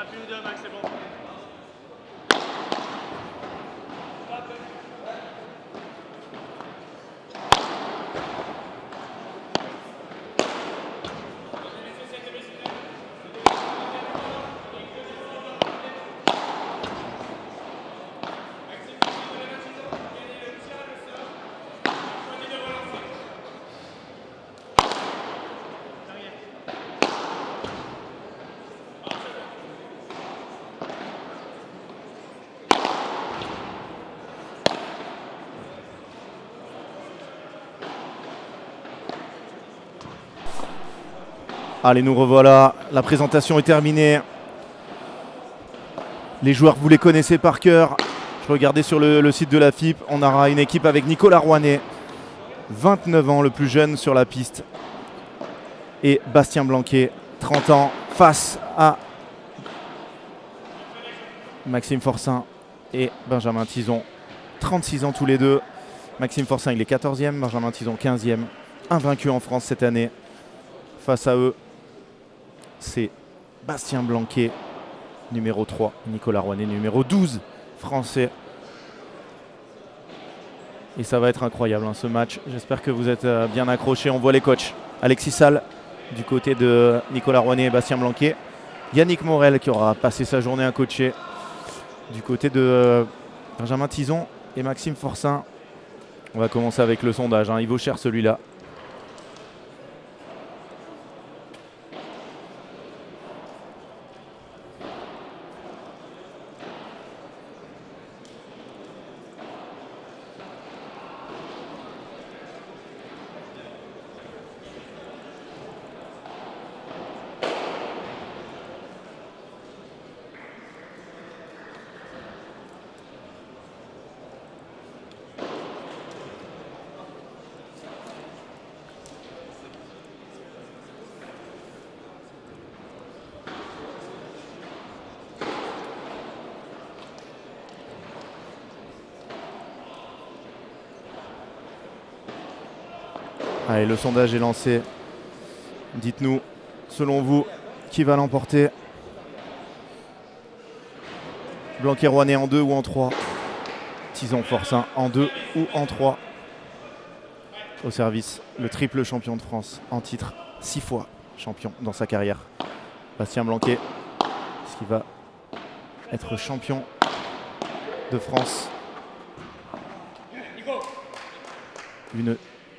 plus ou deux, Max, c'est bon. Allez, nous revoilà. La présentation est terminée. Les joueurs, vous les connaissez par cœur. Je regardais sur le site de la FIP. On aura une équipe avec Nicolas Rouanet, 29 ans, le plus jeune sur la piste. Et Bastien Blanquet, 30 ans, face à Maxime Forçin et Benjamin Tison, 36 ans tous les deux. Maxime Forçin, il est 14e, Benjamin Tison, 15e. Invaincu en France cette année. Face à eux, c'est Bastien Blanquet, numéro 3, Nicolas Rouanet, numéro 12, français. Et ça va être incroyable hein, ce match. J'espère que vous êtes bien accrochés. On voit les coachs. Alexis Salle du côté de Nicolas Rouanet et Bastien Blanquet. Yannick Morel qui aura passé sa journée à coacher du côté de Benjamin Tison et Maxime Forçin. On va commencer avec le sondage. Hein. Il vaut cher celui-là. Allez, le sondage est lancé. Dites-nous, selon vous, qui va l'emporter? Blanquet Rouanet en 2 ou en 3? Tison Forçin en 2 ou en 3? Au service, le triple champion de France en titre, 6 fois champion dans sa carrière. Bastien Blanquet, est-ce qu'il va être champion de France?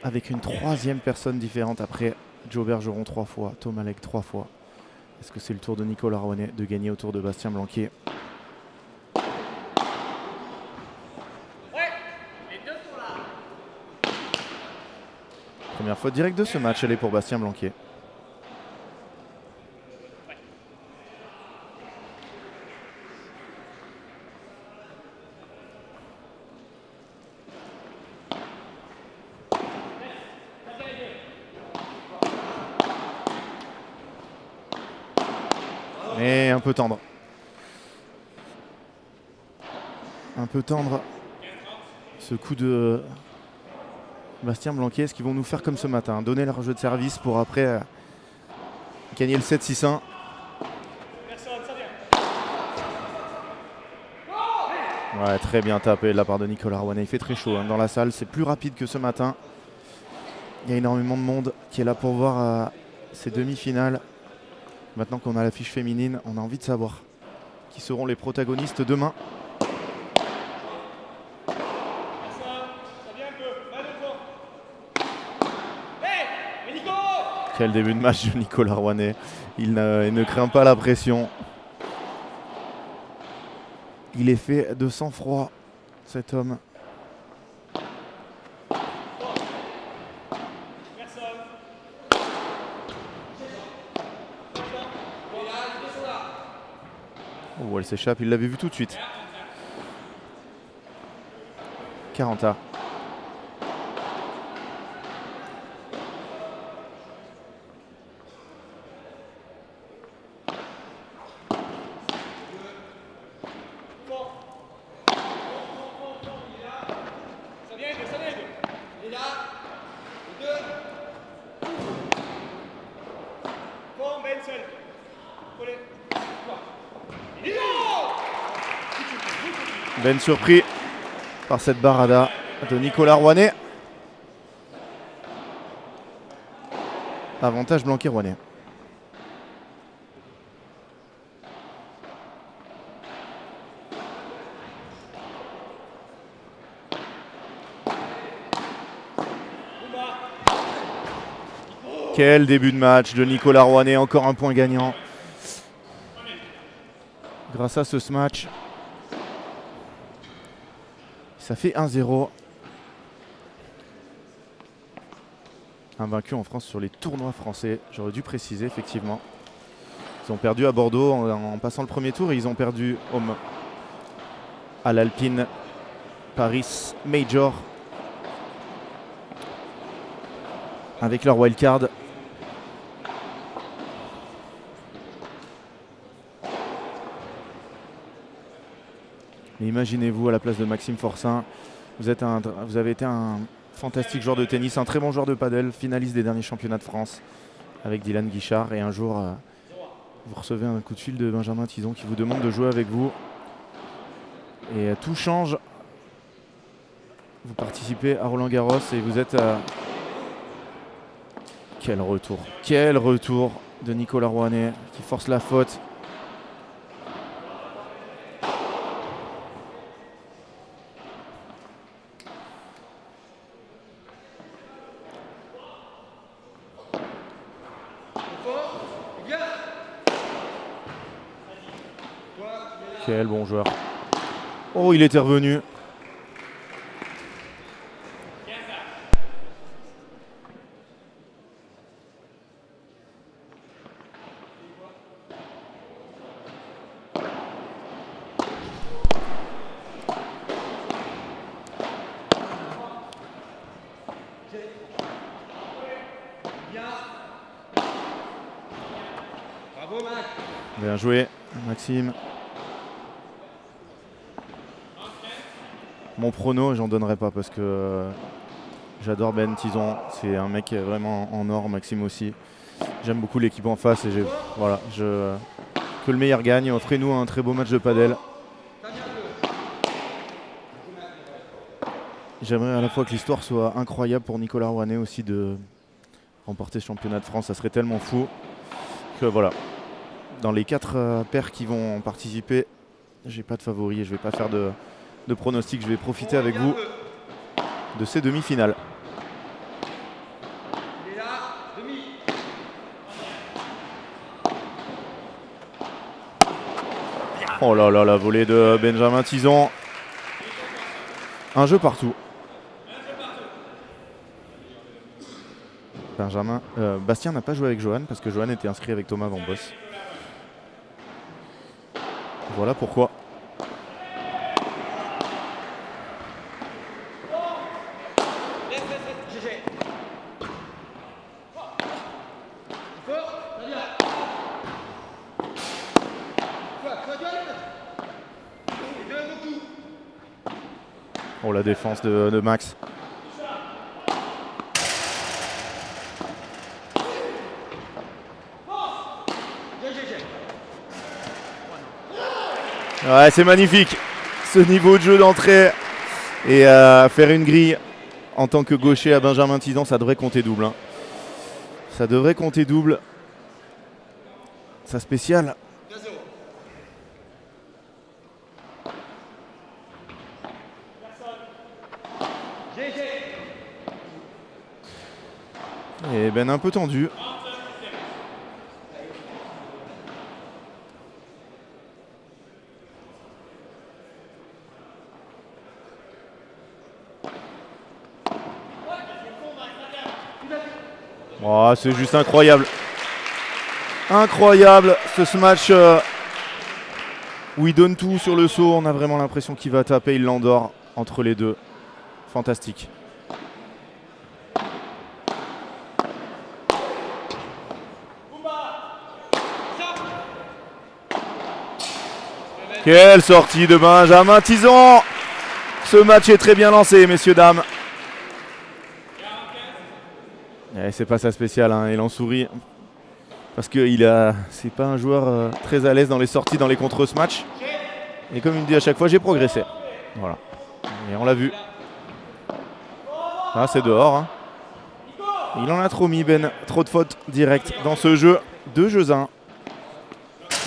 Avec une troisième personne différente après Joe Bergeron 3 fois, Thomas Leck 3 fois. Est-ce que c'est le tour de Nicolas Rouanet de gagner au tour de Bastien Blanquet? Première faute directe de ce match, elle est pour Bastien Blanquet. Et un peu tendre. Un peu tendre. Ce coup de Bastien Blanquet. Est-ce qu'ils vont nous faire comme ce matin? Donner leur jeu de service pour après gagner le 7-6-1. Ouais, très bien tapé de la part de Nicolas Rouanet. Il fait très chaud hein, dans la salle. C'est plus rapide que ce matin. Il y a énormément de monde qui est là pour voir ces demi-finales. Maintenant qu'on a la fiche féminine, on a envie de savoir qui seront les protagonistes demain. Quel début de match de Nicolas Rouanet. Il ne craint pas la pression. Il est fait de sang-froid, cet homme. Oh, elle s'échappe, il l'avait vu tout de suite. 40A. Ben surpris par cette barada de Nicolas Rouanet. Avantage Blanquet-Rouanet. Quel début de match de Nicolas Rouanet, encore un point gagnant. Grâce à ce match, ça fait 1-0. Invaincu en France sur les tournois français, j'aurais dû préciser effectivement. Ils ont perdu à Bordeaux en passant le premier tour et ils ont perdu à l'Alpine Paris Major avec leur wildcard. Mais imaginez-vous à la place de Maxime Forçin, vous avez été un fantastique joueur de tennis, un très bon joueur de padel, finaliste des derniers championnats de France avec Dylan Guichard. Et un jour, vous recevez un coup de fil de Benjamin Tison qui vous demande de jouer avec vous. Et tout change. Vous participez à Roland Garros et vous êtes... Quel retour de Nicolas Rouanet qui force la faute. Quel bon joueur. Oh, il était revenu. Bien joué, Maxime. Mon prono, j'en donnerai pas parce que j'adore Ben Tison. C'est un mec vraiment en or, Maxime aussi. J'aime beaucoup l'équipe en face et voilà, que le meilleur gagne. Offrez-nous un très beau match de padel. J'aimerais à la fois que l'histoire soit incroyable pour Nicolas Rouanet aussi de remporter ce championnat de France. Ça serait tellement fou que voilà. Dans les 4 paires qui vont participer, j'ai pas de favori et je vais pas faire de pronostic. Je vais profiter avec vous de ces demi-finales. Oh là là, la volée de Benjamin Tison. Un jeu partout. Bastien n'a pas joué avec Johan parce que Johan était inscrit avec Thomas Van Boss. Voilà pourquoi. Oh, la défense de Max. Ouais, c'est magnifique ce niveau de jeu d'entrée. Et faire une grille en tant que gaucher à Benjamin Tison, ça devrait compter double. Hein. Ça devrait compter double. Sa spéciale. Et Ben un peu tendu. Oh, c'est juste incroyable. Incroyable ce match où il donne tout sur le saut. On a vraiment l'impression qu'il va taper. Il l'endort entre les deux. Fantastique. Quelle sortie de Benjamin Tison. Ce match est très bien lancé, messieurs, dames. C'est pas sa spéciale, hein. Il en sourit. Parce que c'est pas un joueur très à l'aise dans les sorties, dans les contres ce match. Et comme il me dit à chaque fois, j'ai progressé. Voilà. Et on l'a vu. Ah, c'est dehors. Hein. Il en a trop mis, Ben. Trop de fautes directes dans ce jeu. 2 jeux 1.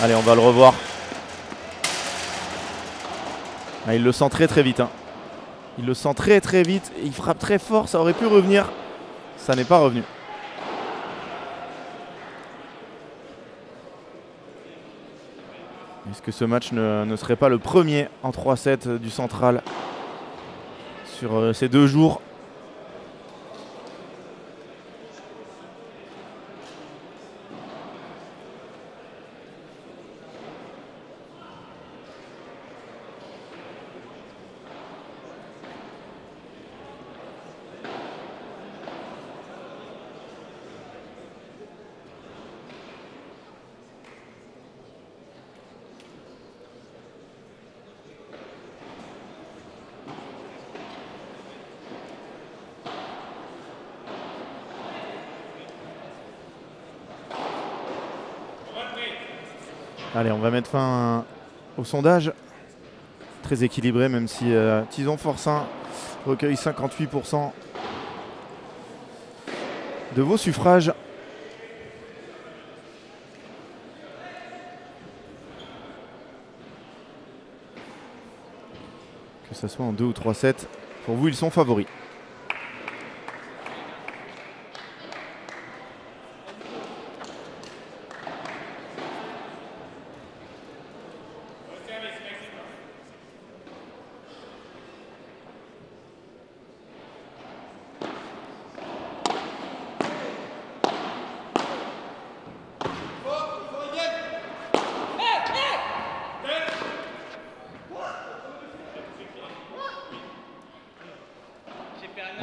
Allez, on va le revoir. Ah, il le sent très très vite. Hein. Il le sent très très vite. Il frappe très fort. Ça aurait pu revenir. Ça n'est pas revenu. Est-ce que ce match ne serait pas le premier en 3-7 du central sur ces 2 jours? Allez, on va mettre fin au sondage. Très équilibré, même si Tison Forcin recueille 58% de vos suffrages. Que ce soit en 2 ou 3-7, pour vous, ils sont favoris.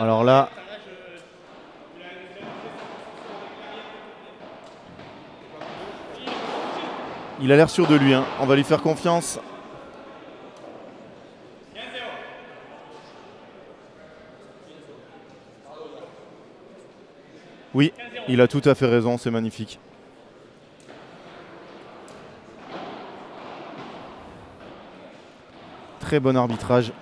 Alors là, il a l'air sûr de lui, hein. On va lui faire confiance. Oui, il a tout à fait raison, c'est magnifique. Très bon arbitrage.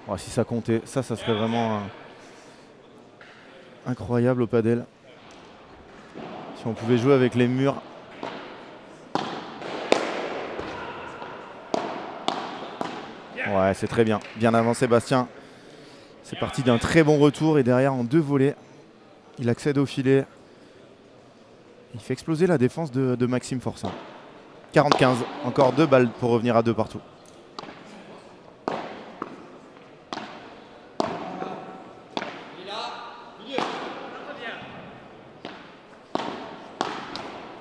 Oh, si ça comptait, ça serait vraiment incroyable au padel. Si on pouvait jouer avec les murs. Ouais, c'est très bien. Bien avancé, Bastien. C'est parti d'un très bon retour et derrière en 2 volets, il accède au filet. Il fait exploser la défense de Maxime Forcin. 40-15, encore 2 balles pour revenir à 2 partout.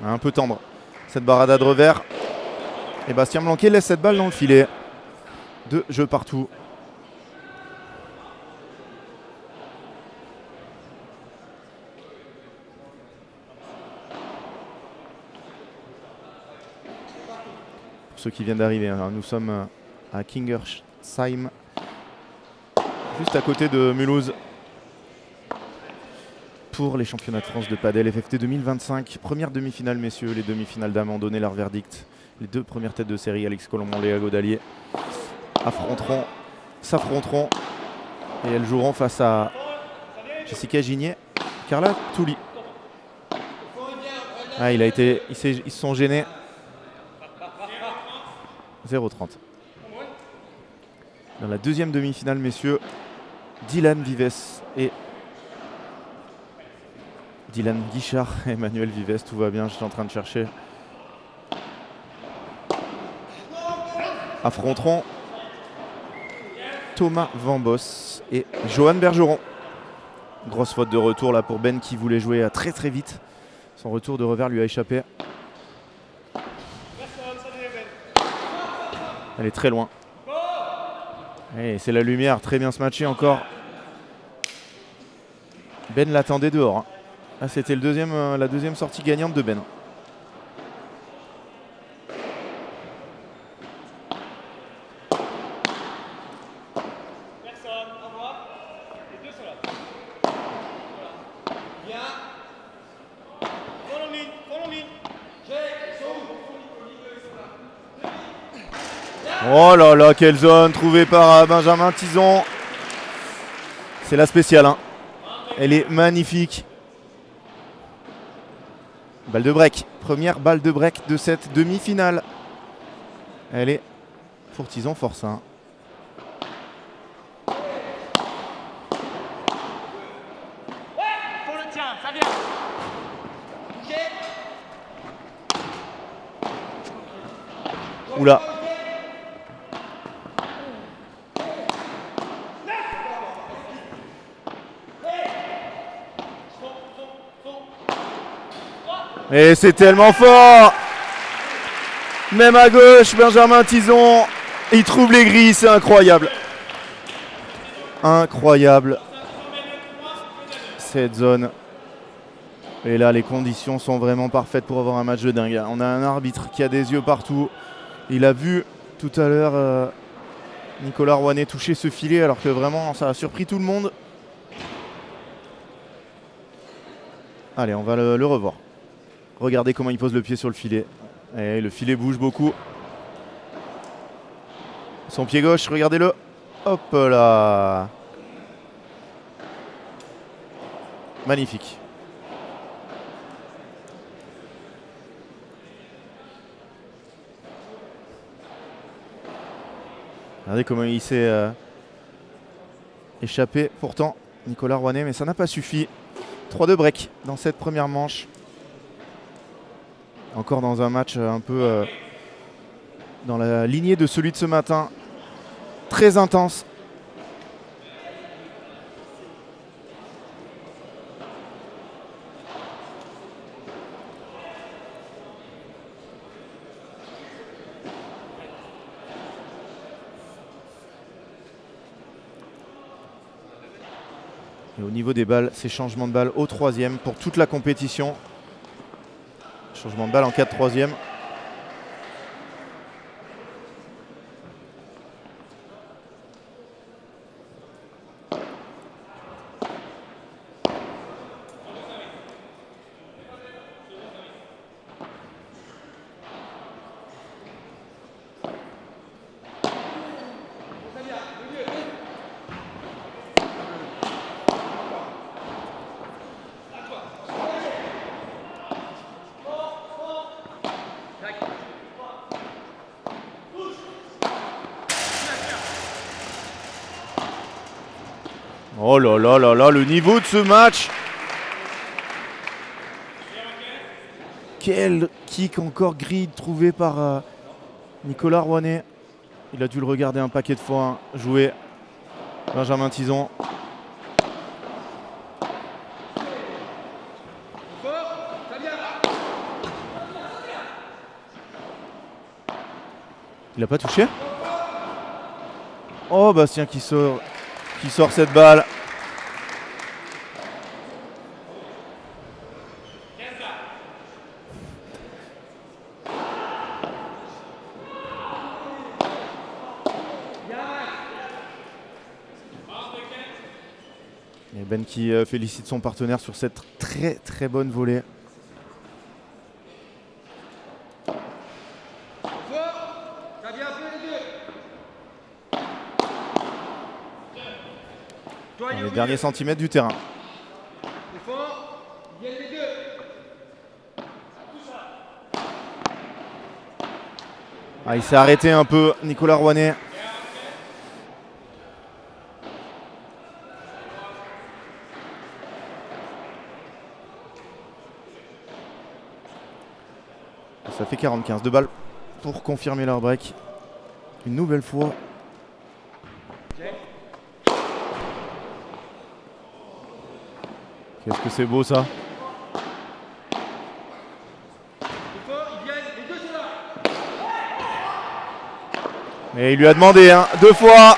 Un peu tendre cette barrade de revers. Et Bastien Blanquet laisse cette balle dans le filet. 2 jeux partout. Pour ceux qui viennent d'arriver, hein, nous sommes à Kingersheim, juste à côté de Mulhouse, pour les championnats de France de padel FFT 2025. Première demi-finale, messieurs. Les demi-finales dames ont donné leur verdict. Les 2 premières têtes de série, Alex Colombo et Léa Godalier, s'affronteront et elles joueront face à Jessica Gignet, Carla Touli. Ah, ils se sont gênés. 0-30. Dans la deuxième demi-finale, messieurs, Dylan Vives et Dylan Guichard, Emmanuel Vives, tout va bien, je suis en train de chercher. Affronteront Thomas Vambos et Johan Bergeron. Grosse faute de retour là pour Ben qui voulait jouer très très vite. Son retour de revers lui a échappé. Elle est très loin. Et c'est la lumière, très bien se matcher encore. Ben l'attendait dehors. Hein. Ah, c'était la deuxième sortie gagnante de Ben. Oh là là, quelle zone trouvée par Benjamin Tison. C'est la spéciale, hein. Elle est magnifique. Balle de break. Première balle de break de cette demi-finale. Elle est pour Tison, force 1. Oula. Et c'est tellement fort. Même à gauche, Benjamin Tison, il trouve les grilles, c'est incroyable. Incroyable. Cette zone. Et là, les conditions sont vraiment parfaites pour avoir un match de dingue. On a un arbitre qui a des yeux partout. Il a vu tout à l'heure Nicolas Rouanet toucher ce filet alors que vraiment ça a surpris tout le monde. Allez, on va le revoir. Regardez comment il pose le pied sur le filet. Et le filet bouge beaucoup. Son pied gauche, regardez-le. Hop là. Magnifique. Regardez comment il s'est échappé pourtant, Nicolas Rouanet, mais ça n'a pas suffi. 3-2 break dans cette première manche. Encore dans un match un peu dans la lignée de celui de ce matin. Très intense. Et au niveau des balles, c'est changement de balle au 3e pour toute la compétition. Changement de balle en 4-3e. Oh là là là là, le niveau de ce match. Quel kick encore grille trouvé par Nicolas Rouanet. Il a dû le regarder un paquet de fois hein, jouer. Benjamin Tison. Il n'a pas touché. Oh Bastien qui sort cette balle. Et Ben qui félicite son partenaire sur cette très très bonne volée. Dans les derniers centimètres du terrain. Ah, il s'est arrêté un peu, Nicolas Rouanet. Ça fait 45 de balles pour confirmer leur break. Une nouvelle fois. Qu'est-ce que c'est beau ça. Et il lui a demandé hein, 2 fois.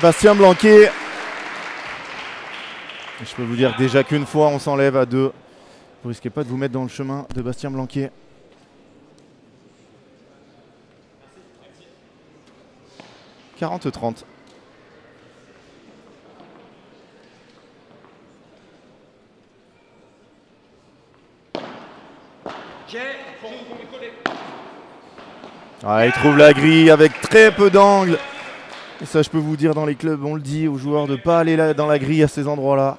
Bastien Blanquet. Je peux vous dire déjà qu'une fois on s'enlève à 2. Vous risquez pas de vous mettre dans le chemin de Bastien Blanquet. « 40-30. Ah, il trouve la grille avec très peu d'angle. Et ça, je peux vous dire, dans les clubs, on le dit aux joueurs de ne pas aller là, dans la grille à ces endroits-là.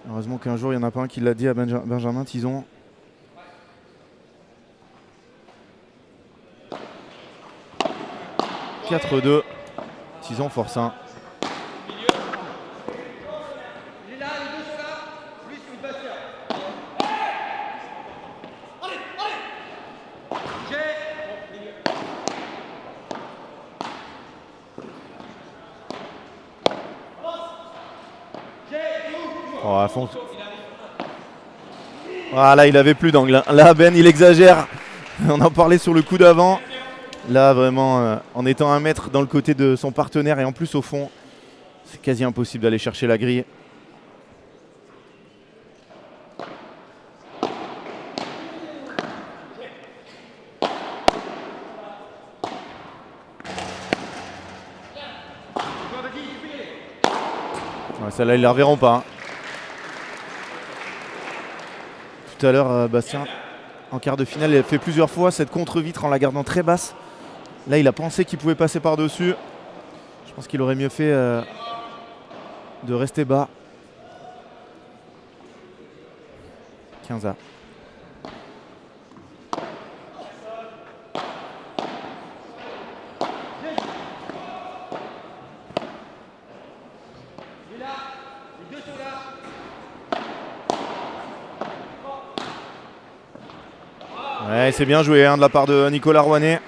Heureusement qu'un jour, il n'y en a pas un qui l'a dit à Benjamin Tison. « 4-2. Tison force 1. Oh, à fond. Voilà, il avait plus d'angle. Là, Ben, il exagère. On en parlait sur le coup d'avant. Là, vraiment, en étant 1 mètre dans le côté de son partenaire et en plus au fond, c'est quasi impossible d'aller chercher la grille. Ouais, celle-là, ils ne la reverront pas. Hein. Tout à l'heure, Bastien, en quart de finale, il a fait plusieurs fois cette contre-vitre en la gardant très basse. Là, il a pensé qu'il pouvait passer par-dessus. Je pense qu'il aurait mieux fait de rester bas. 15-1. Ouais, c'est bien joué hein, de la part de Nicolas Rouanet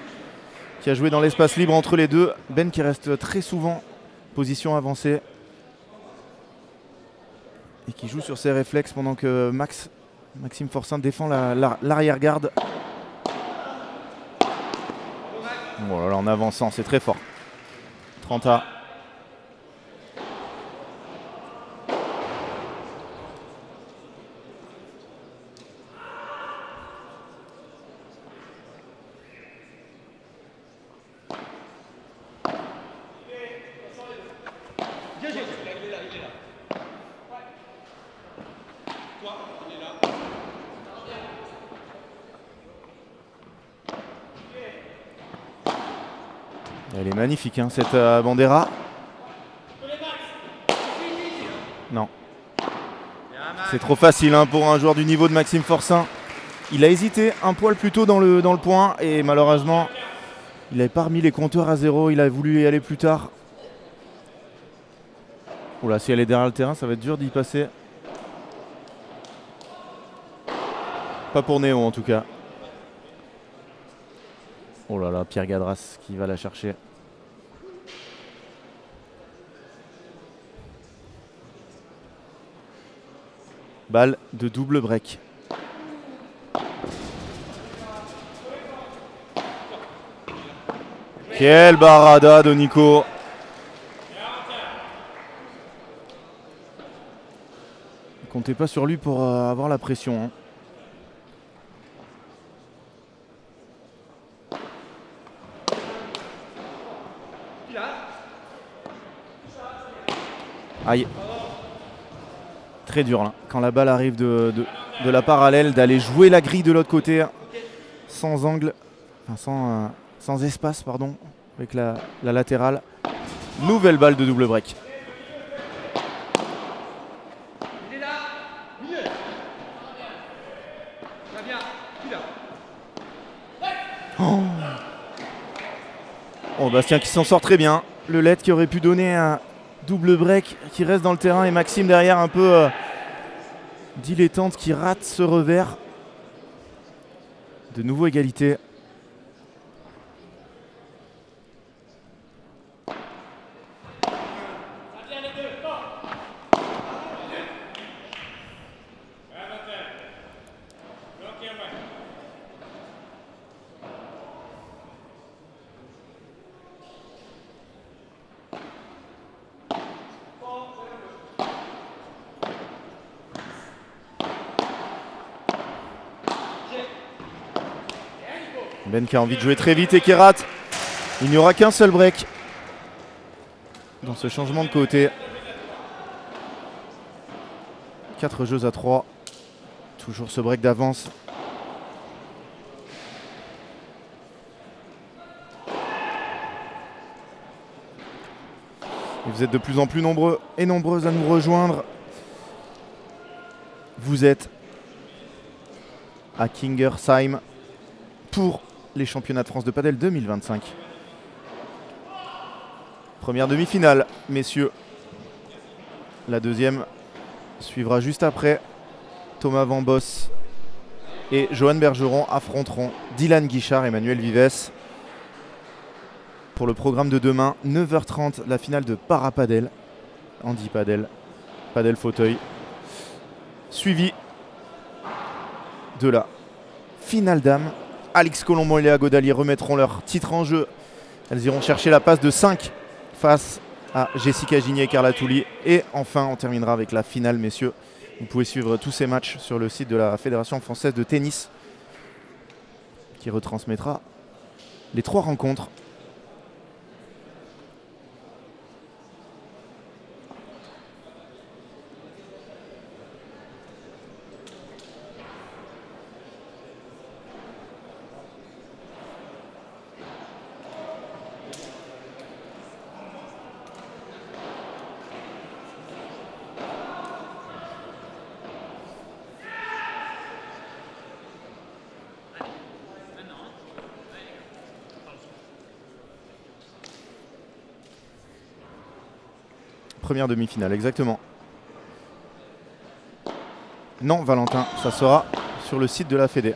qui a joué dans l'espace libre entre les deux. Ben qui reste très souvent position avancée et qui joue sur ses réflexes pendant que Maxime Forçin défend l'arrière-garde. Oh là là, en avançant, c'est très fort. 30-1. Elle est magnifique hein, cette Bandera. Non. C'est trop facile hein, pour un joueur du niveau de Maxime Forçin. Il a hésité un poil plus tôt dans le point et malheureusement il n'avait pas remis les compteurs à 0. Il a voulu y aller plus tard. Oula, si elle est derrière le terrain, ça va être dur d'y passer. Pas pour Néo en tout cas. Oh là là, Pierre Gadras qui va la chercher. Balle de double break. Quelle barada de Nico. Ne comptez pas sur lui pour avoir la pression. Hein. Aïe. Très dur là. Quand la balle arrive de la parallèle, d'aller jouer la grille de l'autre côté sans angle, enfin, sans espace pardon, avec la latérale. Nouvelle balle de double break. Oh, Bastien qui s'en sort très bien. Le LED qui aurait pu donner un double break qui reste dans le terrain et Maxime derrière un peu dilettante qui rate ce revers. De nouveau égalité. Ben qui a envie de jouer très vite et qui rate. Il n'y aura qu'un seul break dans ce changement de côté. 4 jeux à 3. Toujours ce break d'avance. Et vous êtes de plus en plus nombreux et nombreuses à nous rejoindre. Vous êtes à Kingersheim pour les championnats de France de padel 2025. Première demi-finale, messieurs. La deuxième suivra juste après. Thomas Van Boss et Johan Bergeron affronteront Dylan Guichard et Emmanuel Vives. Pour le programme de demain, 9h30, la finale de Parapadel, Handi Padel, Padel fauteuil, suivi de la finale dames. Alix Colombon et Léa Godalier remettront leur titre en jeu. Elles iront chercher la passe de 5 face à Jessica Gigné et Carla Touli. Et enfin, on terminera avec la finale, messieurs. Vous pouvez suivre tous ces matchs sur le site de la Fédération française de tennis qui retransmettra les 3 rencontres. Première demi-finale, exactement. Non, Valentin, ça sera sur le site de la Fédé.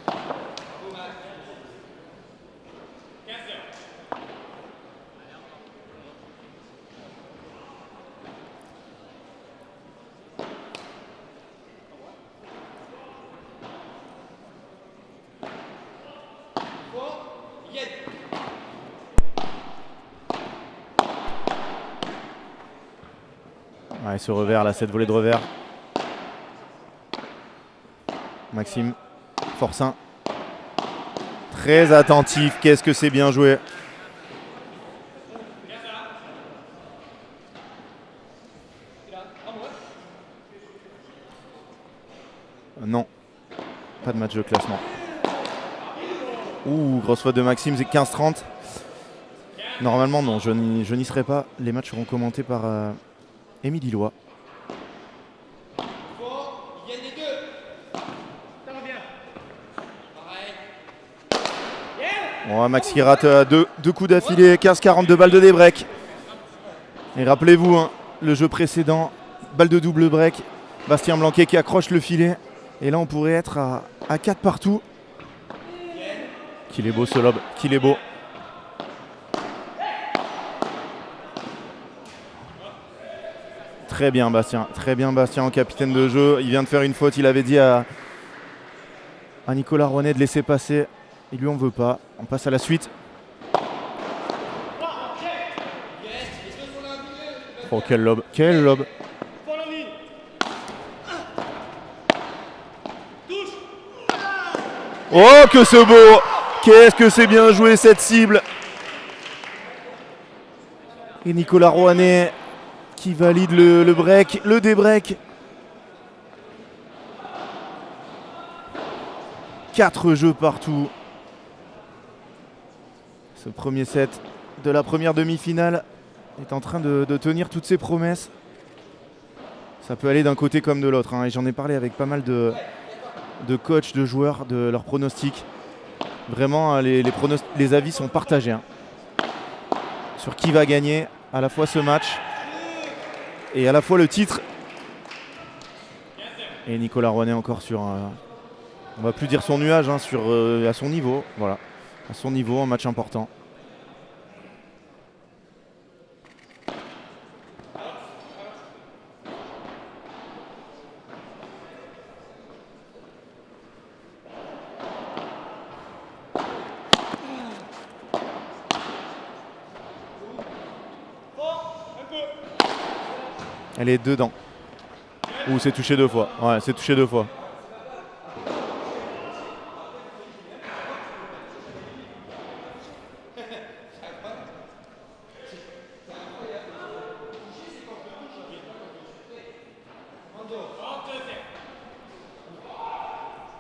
Ouais, ce revers là, cette volée de revers. Maxime Forcin. Très attentif, qu'est-ce que c'est bien joué. Non, pas de match de classement. Ouh, grosse faute de Maxime, c'est 15-30. Normalement non, je n'y serai pas. Les matchs seront commentés par Émilie Loy. Bon, Max qui rate deux coups d'affilée, 15-42 balles de débreak. Et rappelez-vous, hein, le jeu précédent, balle de double break, Bastien Blanquet qui accroche le filet. Et là on pourrait être à 4 partout. Qu'il est beau ce lob, qu'il est beau. Très bien Bastien en capitaine de jeu. Il vient de faire une faute, il avait dit à Nicolas Rouanet de laisser passer. Il lui en veut pas. On passe à la suite. Oh quel lob, quel lob. Oh que c'est beau. Qu'est-ce que c'est bien joué cette cible. Et Nicolas Rouanet qui valide le break, le débreak. 4 jeux partout. Ce premier set de la première demi-finale est en train de tenir toutes ses promesses. Ça peut aller d'un côté comme de l'autre, hein. Et j'en ai parlé avec pas mal de coachs, de joueurs, de leurs pronostics. Vraiment, les avis sont partagés, hein, sur qui va gagner à la fois ce match et à la fois le titre. Et Nicolas Rouanet encore sur, on va plus dire son nuage, hein, à son niveau, voilà, à son niveau, un match important. Elle est dedans. Ouh, c'est touché 2 fois. Ouais, c'est touché 2 fois.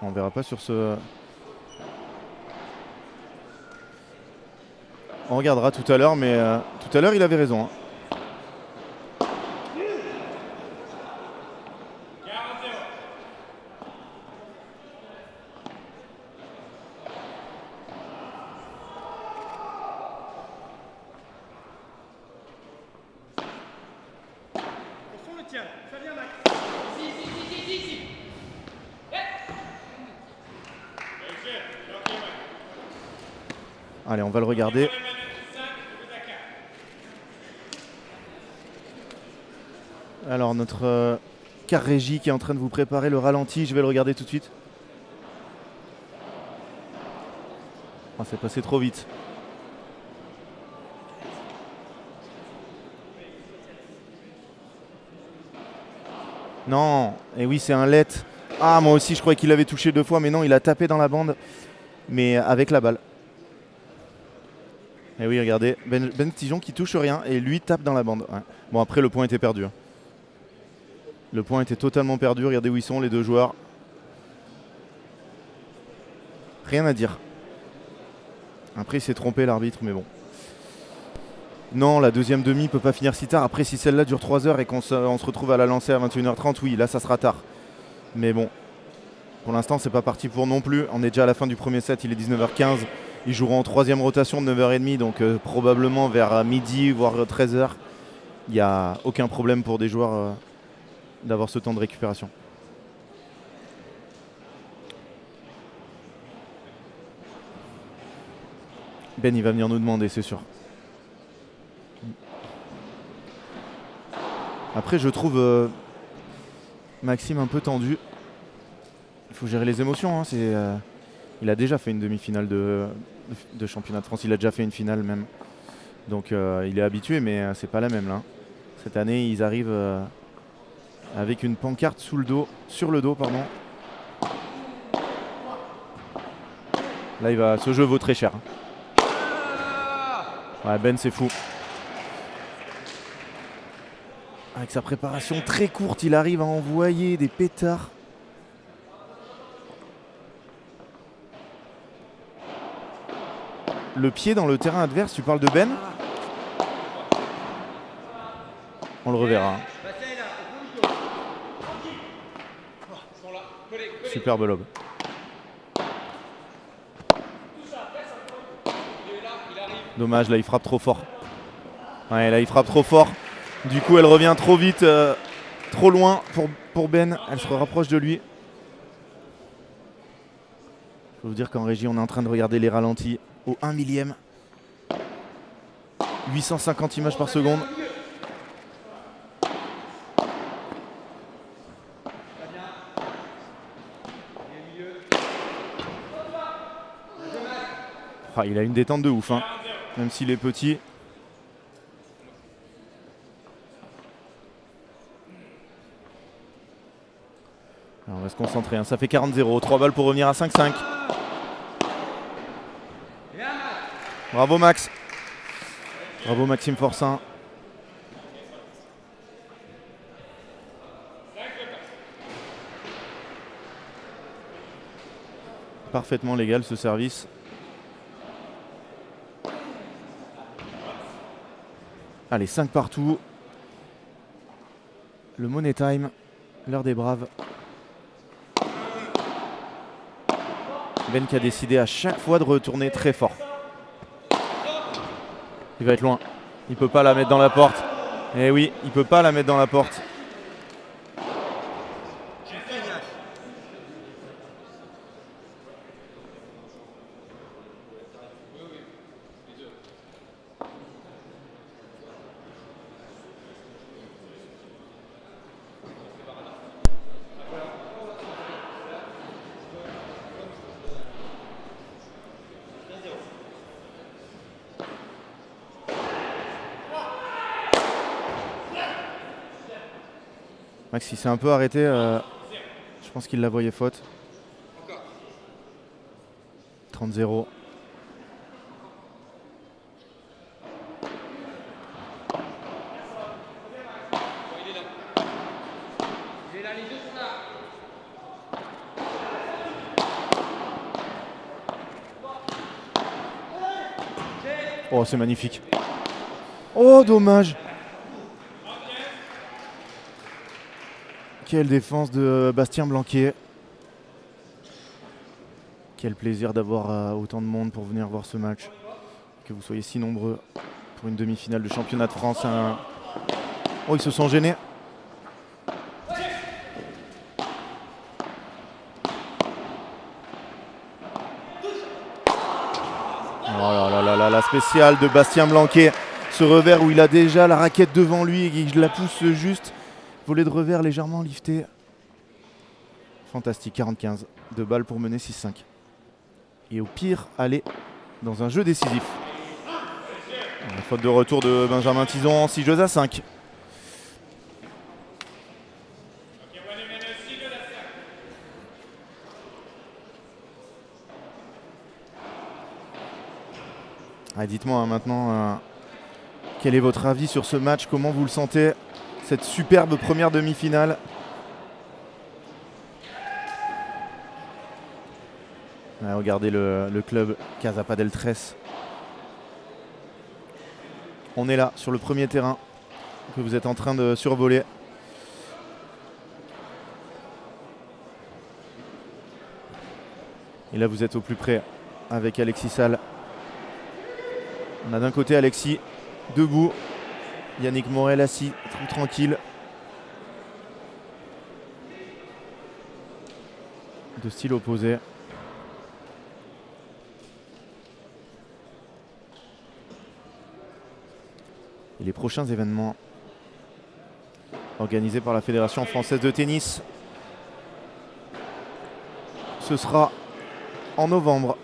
On verra pas sur ce... On regardera tout à l'heure, mais tout à l'heure il avait raison, hein. Allez, on va le regarder. Alors, notre car régie qui est en train de vous préparer le ralenti, je vais le regarder tout de suite. Oh, c'est passé trop vite. Non, et oui, c'est un let. Ah, moi aussi, je croyais qu'il avait touché 2 fois, mais non, il a tapé dans la bande, mais avec la balle. Et oui, regardez, Ben Tijon qui touche rien et lui tape dans la bande. Ouais. Bon, après, le point était perdu. Le point était totalement perdu. Regardez où ils sont, les 2 joueurs. Rien à dire. Après, il s'est trompé, l'arbitre, mais bon. Non, la deuxième demi ne peut pas finir si tard. Après, si celle-là dure 3 heures et qu'on se retrouve à la lancer à 21h30, oui, là, ça sera tard. Mais bon, pour l'instant, c'est pas parti pour non plus. On est déjà à la fin du premier set, il est 19h15. Ils joueront en 3e rotation de 9h30, donc probablement vers midi, voire 13h. Il n'y a aucun problème pour des joueurs d'avoir ce temps de récupération. Ben, il va venir nous demander, c'est sûr. Après, je trouve Maxime un peu tendu. Il faut gérer les émotions. Hein, il a déjà fait une demi-finale de championnat de France. Il a déjà fait une finale même. Donc il est habitué, mais c'est pas la même là. Cette année, ils arrivent avec une pancarte sur le dos, pardon. Là, ce jeu vaut très cher. Ouais, Ben, c'est fou. Avec sa préparation très courte, il arrive à envoyer des pétards. Le pied dans le terrain adverse, tu parles de Ben? On le reverra. Superbe lob. Dommage, là il frappe trop fort. Ouais, là il frappe trop fort. Du coup, elle revient trop vite, trop loin pour Ben. Elle se rapproche de lui. Je peux vous dire qu'en régie, on est en train de regarder les ralentis au 1 millième. 850 images par seconde. Ah, il a une détente de ouf, hein, même s'il est petit. Alors, on va se concentrer, hein. Ça fait 40-0. 3 balles pour revenir à 5-5. Bravo Max. Bravo Maxime Forçin. Parfaitement légal ce service. Allez, 5 partout. Le money time, l'heure des braves. Ben qui a décidé à chaque fois de retourner très fort. Il va être loin. Il peut pas la mettre dans la porte. Eh oui, il peut pas la mettre dans la porte. Max, il s'est un peu arrêté. Je pense qu'il la voyait faute. 30-0. Oh, c'est magnifique. Oh, dommage. Quelle défense de Bastien Blanquet. Quel plaisir d'avoir autant de monde pour venir voir ce match. Que vous soyez si nombreux pour une demi-finale de championnat de France. Oh, ils se sont gênés. Oh là là là là, la spéciale de Bastien Blanquet. Ce revers où il a déjà la raquette devant lui et qu'il la pousse juste. Volée de revers légèrement lifté. Fantastique, 45. 2 balles pour mener 6-5. Et au pire, aller dans un jeu décisif. La faute de retour de Benjamin Tison, 6 jeux à 5. Ah, dites-moi maintenant, quel est votre avis sur ce match? Comment vous le sentez? Cette superbe première demi-finale. Ah, regardez le club Casa Padel Tres. On est là sur le premier terrain que vous êtes en train de survoler. Et là vous êtes au plus près avec Alexis Salle. On a d'un côté Alexis debout, Yannick Morel assis, tout tranquille. De style opposé. Et les prochains événements organisés par la Fédération française de tennis, ce sera en novembre,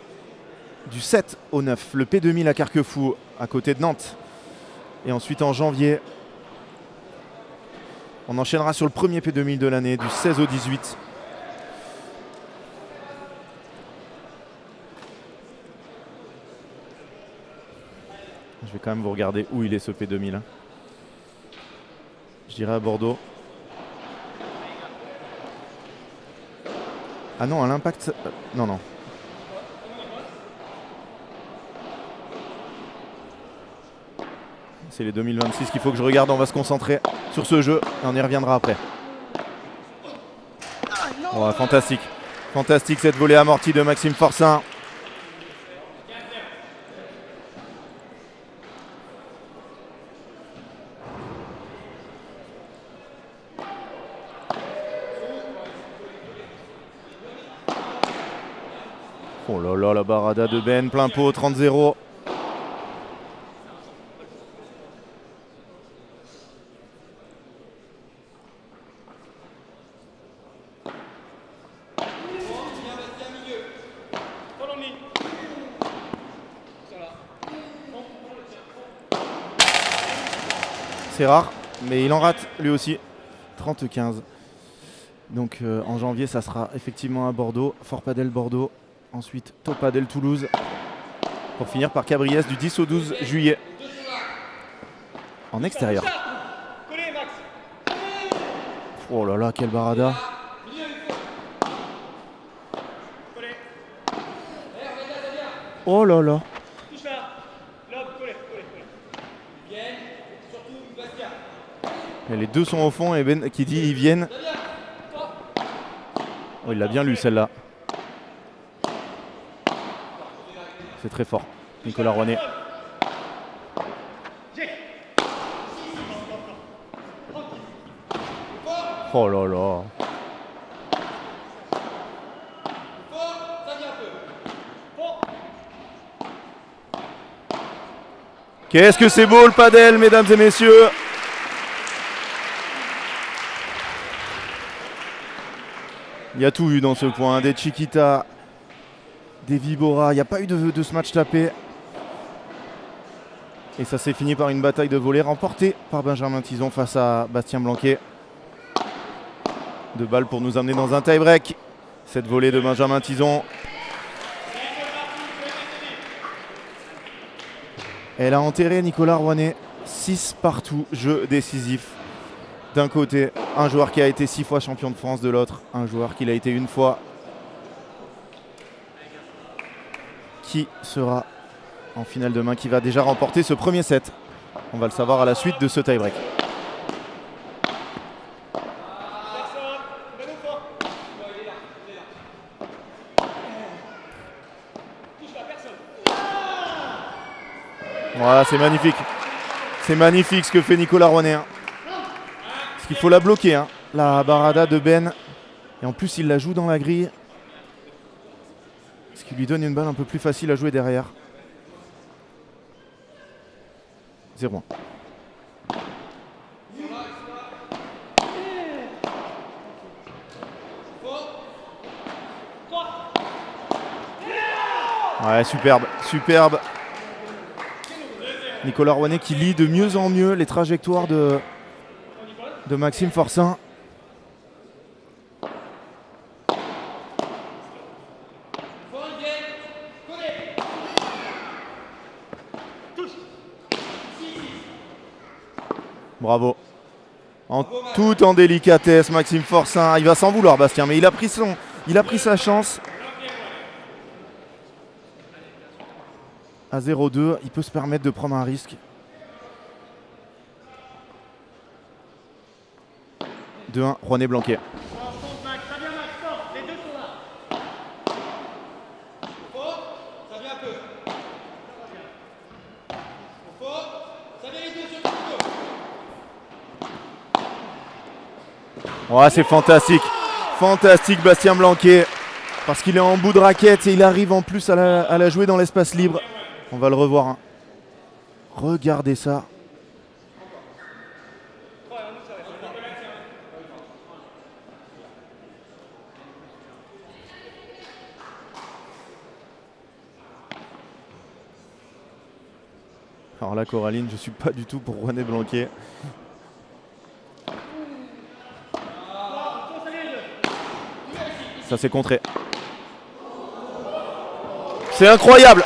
du 7 au 9, le P2000 à Carquefou, à côté de Nantes. Et ensuite en janvier, on enchaînera sur le premier P2000 de l'année, du 16 au 18. Je vais quand même vous regarder où il est ce P2000. Je dirais à Bordeaux. Ah non, à l'Impact. Non, non. C'est les 2026 qu'il faut que je regarde. On va se concentrer sur ce jeu et on y reviendra après. Oh, fantastique. Fantastique cette volée amortie de Maxime Forçin. Oh là là, la barada de Ben, plein pot, 30-0. C'est rare, mais il en rate lui aussi. 30-15. Donc en janvier, ça sera effectivement à Bordeaux. Fort Padel Bordeaux. Ensuite Top Padel Toulouse. Pour finir par Cabriès du 10 au 12 juillet. En extérieur. Oh là là, quel barada. Oh là là. Et les deux sont au fond et Ben qui dit ils viennent. Oh, il l'a bien lu celle-là. C'est très fort. Nicolas Rouanet. Oh là là. Qu'est-ce que c'est beau le padel, mesdames et messieurs. Il y a tout eu dans ce point, des Chiquita, des Vibora, il n'y a pas eu de ce match tapé. Et ça s'est fini par une bataille de volée remportée par Benjamin Tison face à Bastien Blanquet. 2 balles pour nous amener dans un tie-break. Cette volée de Benjamin Tison. Elle a enterré Nicolas Rouanet. 6 partout, jeu décisif. D'un côté, un joueur qui a été 6 fois champion de France, de l'autre, un joueur qui l'a été une fois. Qui sera en finale demain, qui va déjà remporter ce premier set? On va le savoir à la suite de ce tie-break. Voilà, c'est magnifique. C'est magnifique ce que fait Nicolas Rouanet. Hein. Parce qu'il faut la bloquer, hein, la barada de Ben. Et en plus, il la joue dans la grille. Ce qui lui donne une balle un peu plus facile à jouer derrière. 0-1. Ouais, superbe, superbe. Nicolas Rouanet qui lit de mieux en mieux les trajectoires de Maxime Forçin. Bravo. Tout en délicatesse, Maxime Forçin. Il va s'en vouloir, Bastien, mais il a pris sa chance. À 0-2, il peut se permettre de prendre un risque. 2-1, Rouanet Blanquet. Ouais, c'est fantastique. Fantastique, Bastien Blanquet. Parce qu'il est en bout de raquette et il arrive en plus à la jouer dans l'espace libre. On va le revoir. Hein. Regardez ça. Alors là, Coraline, je ne suis pas du tout pour Rouanet Blanquet. Ça, c'est contré. C'est incroyable.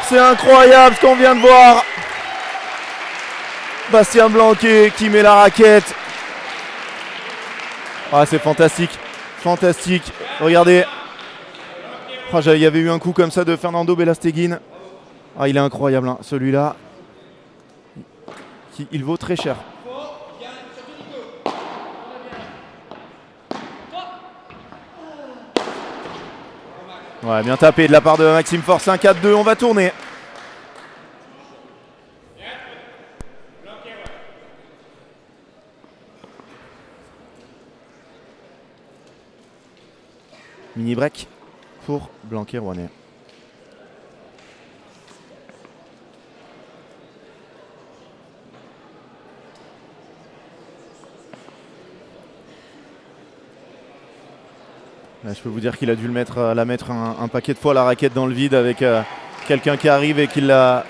C'est incroyable ce qu'on vient de voir. Bastien Blanquet qui met la raquette. Ah, c'est fantastique. Fantastique. Regardez. Oh, il y avait eu un coup comme ça de Fernando Belasteguin. Ah, il est incroyable, hein, celui-là. Il vaut très cher. Ouais, bien tapé de la part de Maxime Forçin. 4-2, on va tourner. Mini break pour Blanquet Rouanet. Là, je peux vous dire qu'il a dû la mettre un paquet de fois la raquette dans le vide avec quelqu'un qui arrive et qui l'a.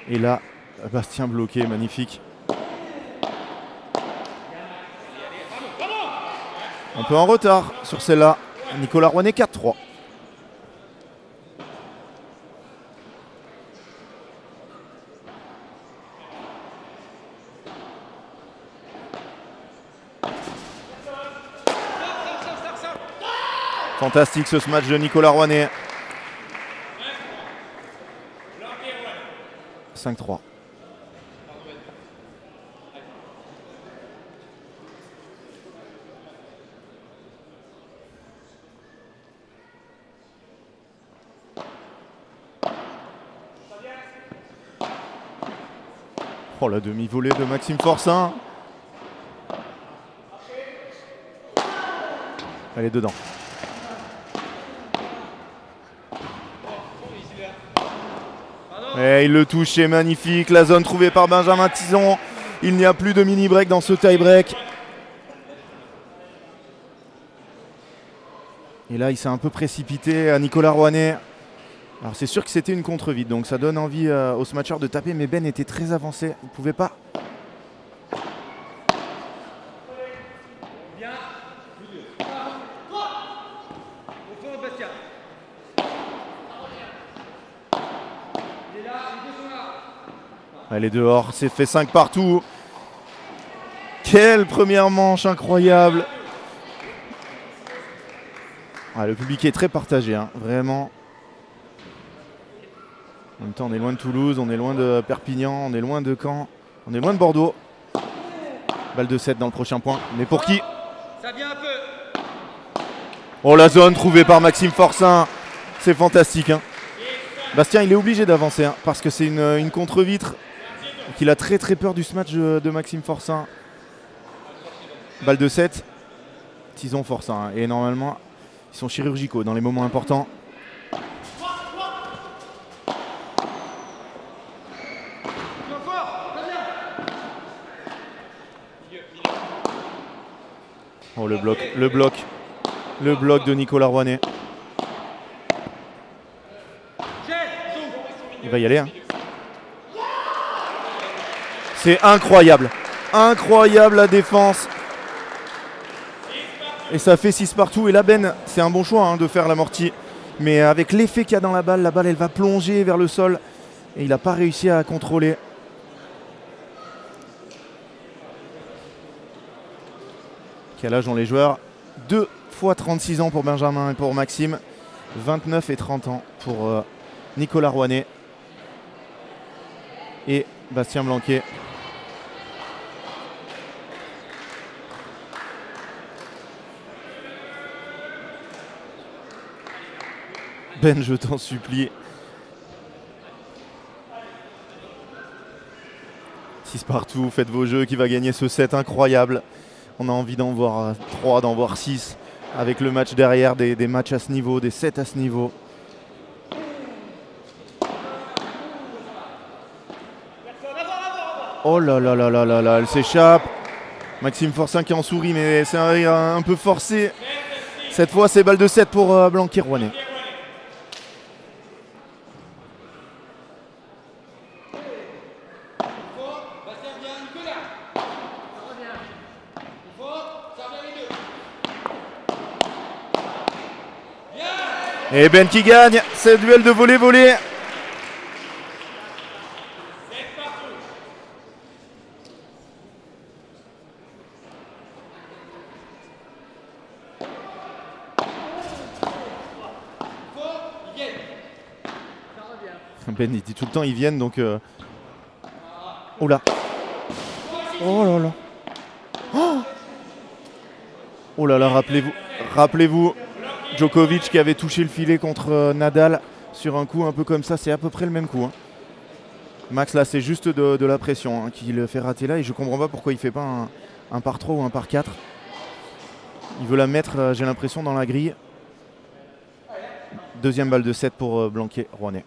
Et là, Bastien bloqué, magnifique. Un peu en retard sur celle-là. Nicolas Rouanet 4-3. Fantastique ce match de Nicolas Rouanet. 5-3. Oh, la demi-volée de Maxime Forçin. Elle est dedans. Et il le touche, c'est magnifique. La zone trouvée par Benjamin Tison. Il n'y a plus de mini-break dans ce tie-break. Et là, il s'est un peu précipité à Nicolas Rouanet. Alors c'est sûr que c'était une contre-vide, donc ça donne envie aux smatchers de taper, mais Ben était très avancé, il ne pouvait pas. Elle est dehors, c'est fait 5 partout. Quelle première manche incroyable. Ah, le public est très partagé, hein, vraiment. En même temps, on est loin de Toulouse, on est loin de Perpignan, on est loin de Caen, on est loin de Bordeaux. Balle de 7 dans le prochain point. Mais pour qui? Ça vient un peu. Oh, la zone trouvée par Maxime Forçin. C'est fantastique. Hein. Bastien, il est obligé d'avancer hein, parce que c'est une contre-vitre. Il a très très peur du smash de Maxime Forçin. Balle de 7. Tison Forçin. Hein. Et normalement, Ils sont chirurgicaux dans les moments importants. Oh, le bloc de Nicolas Rouanet. Il va y aller. Hein. C'est incroyable. Incroyable la défense. Et ça fait 6 partout. Et là, Ben, c'est un bon choix hein, de faire l'amorti. Mais avec l'effet qu'il y a dans la balle elle va plonger vers le sol. Et il n'a pas réussi à contrôler. Quel âge ont les joueurs? 2 fois 36 ans pour Benjamin et pour Maxime. 29 et 30 ans pour Nicolas Rouanet. Et Bastien Blanquet. Ben, je t'en supplie. 6 partout, faites vos jeux, qui va gagner ce set incroyable. On a envie d'en voir 3, d'en voir 6. Avec le match derrière, des matchs à ce niveau, des sets à ce niveau. Oh là là là là là là, elle s'échappe. Maxime Forçin qui en sourit, mais c'est un peu forcé. Cette fois, c'est balle de 7 pour Blanquet Rouanet. Et Ben qui gagne, c'est le duel de volley-volley. Ben il dit tout le temps ils viennent donc oh là. Oh là là. Oh là là, rappelez-vous Djokovic qui avait touché le filet contre Nadal sur un coup un peu comme ça, c'est à peu près le même coup. Hein. Max là c'est juste de la pression hein, qui le fait rater là et je comprends pas pourquoi il fait pas un par 3 ou un par 4. Il veut la mettre, j'ai l'impression, dans la grille. Deuxième balle de 7 pour Blanquet Rouanet.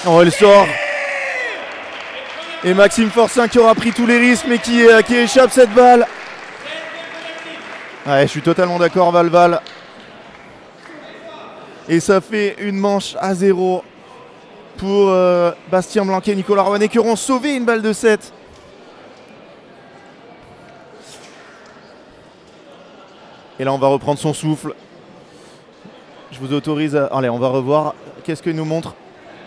Oh, elle sort. Et Maxime Forçin qui aura pris tous les risques mais qui échappe cette balle. Ouais, je suis totalement d'accord, Valval. Et ça fait une manche à 0 pour Bastien Blanquet et Nicolas Rouanet qui auront sauvé une balle de 7. Et là, on va reprendre son souffle. Je vous autorise à... Allez, on va revoir. Qu'est-ce que nous montre?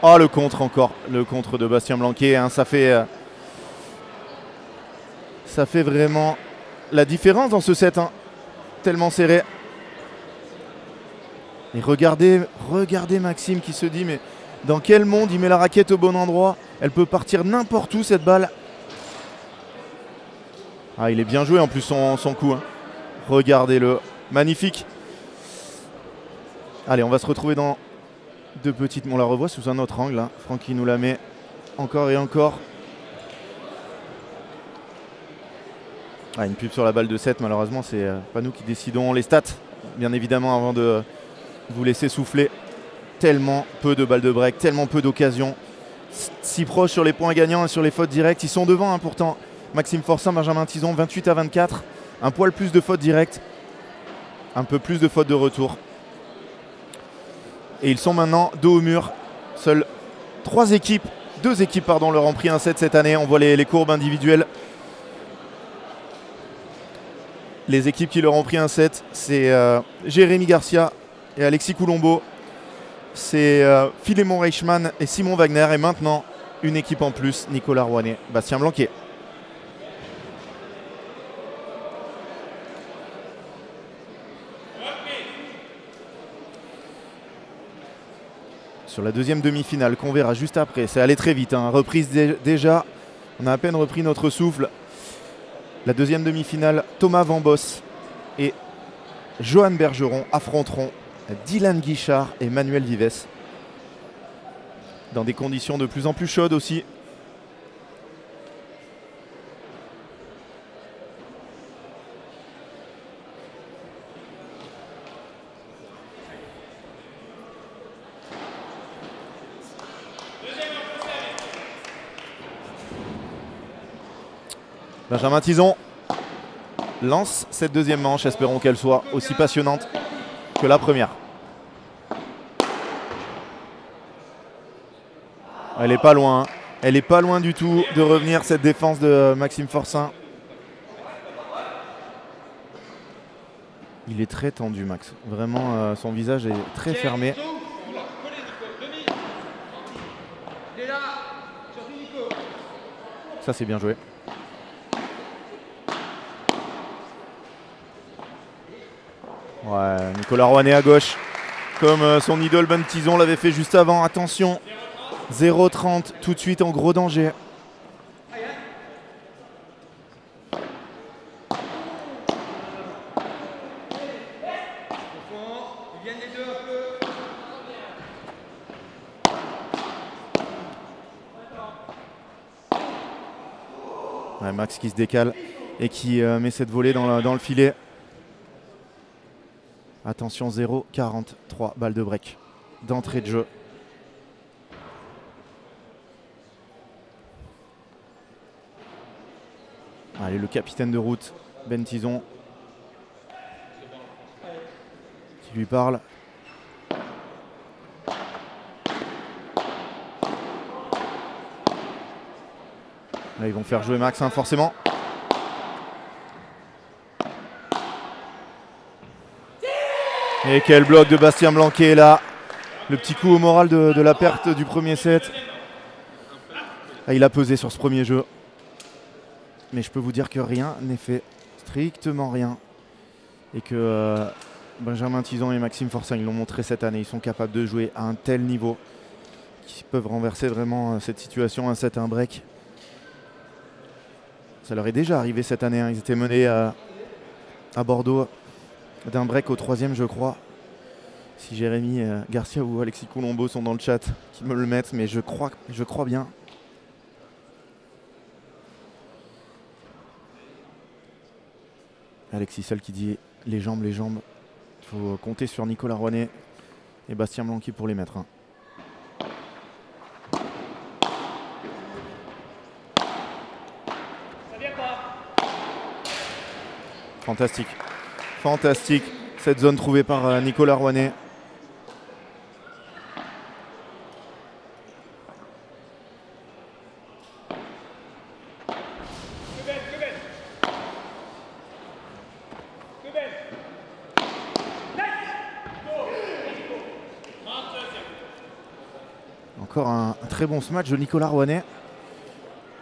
Oh, le contre encore. Le contre de Bastien Blanquet. Hein, ça fait vraiment la différence dans ce set. Hein, tellement serré. Et regardez Maxime qui se dit mais dans quel monde il met la raquette au bon endroit? Elle peut partir n'importe où cette balle. Ah, il est bien joué en plus son coup. Hein. Regardez-le. Magnifique. Allez, on va se retrouver dans deux petites. On la revoit sous un autre angle. Hein. Francky nous la met encore et encore. Ah, une pub sur la balle de 7. Malheureusement, c'est pas nous qui décidons les stats. Bien évidemment, avant de vous laisser souffler. Tellement peu de balles de break, tellement peu d'occasions. Si proches sur les points gagnants et sur les fautes directes. Ils sont devant hein, pourtant. Maxime Forçin, Benjamin Tison, 28 à 24. Un poil plus de fautes directes. Un peu plus de fautes de retour. Et ils sont maintenant dos au mur. Seules deux équipes leur ont pris un set cette année. On voit les courbes individuelles. Les équipes qui leur ont pris un set, c'est Jérémy Garcia et Alexis Coulombeau. C'est Philémon Reichmann et Simon Wagner. Et maintenant, une équipe en plus, Nicolas Rouanet, Bastien Blanquet. Sur la deuxième demi-finale qu'on verra juste après, c'est allé très vite, hein. Reprise déjà, on a à peine repris notre souffle. La deuxième demi-finale, Thomas Van Boss et Johan Bergeron affronteront Dylan Guichard et Manuel Vives. Dans des conditions de plus en plus chaudes aussi. Benjamin Tison lance cette deuxième manche, espérons qu'elle soit aussi passionnante que la première. Elle n'est pas loin, elle n'est pas loin du tout de revenir, cette défense de Maxime Forçin. Il est très tendu, Max. Vraiment, son visage est très fermé. Ça, c'est bien joué. Ouais, Nicolas Rouanet à gauche, comme son idole Ben Tison l'avait fait juste avant. Attention, 0,30 tout de suite en gros danger. Ouais, Max qui se décale et qui met cette volée dans le filet. Attention, 0,43 balles de break d'entrée de jeu. Allez, le capitaine de route, Ben Tison, qui lui parle. Là, ils vont faire jouer Max, hein, forcément. Et quel bloc de Bastien Blanquet là. Le petit coup au moral de la perte du premier set. Là, il a pesé sur ce premier jeu. Mais je peux vous dire que rien n'est fait. Strictement rien. Et que Benjamin Tison et Maxime Forçin, ils l'ont montré cette année. Ils sont capables de jouer à un tel niveau qu'ils peuvent renverser vraiment cette situation, un set, un break. Ça leur est déjà arrivé cette année, hein. Ils étaient menés à Bordeaux d'un break au troisième, je crois. Si Jérémy Garcia ou Alexis Colombo sont dans le chat, qu'ils me le mettent, mais je crois bien. Alexis seul qui dit les jambes. Il faut compter sur Nicolas Rouanet et Bastien Blanquet pour les mettre, hein. Fantastique. Fantastique cette zone trouvée par Nicolas Rouanet. Encore un très bon match de Nicolas Rouanet.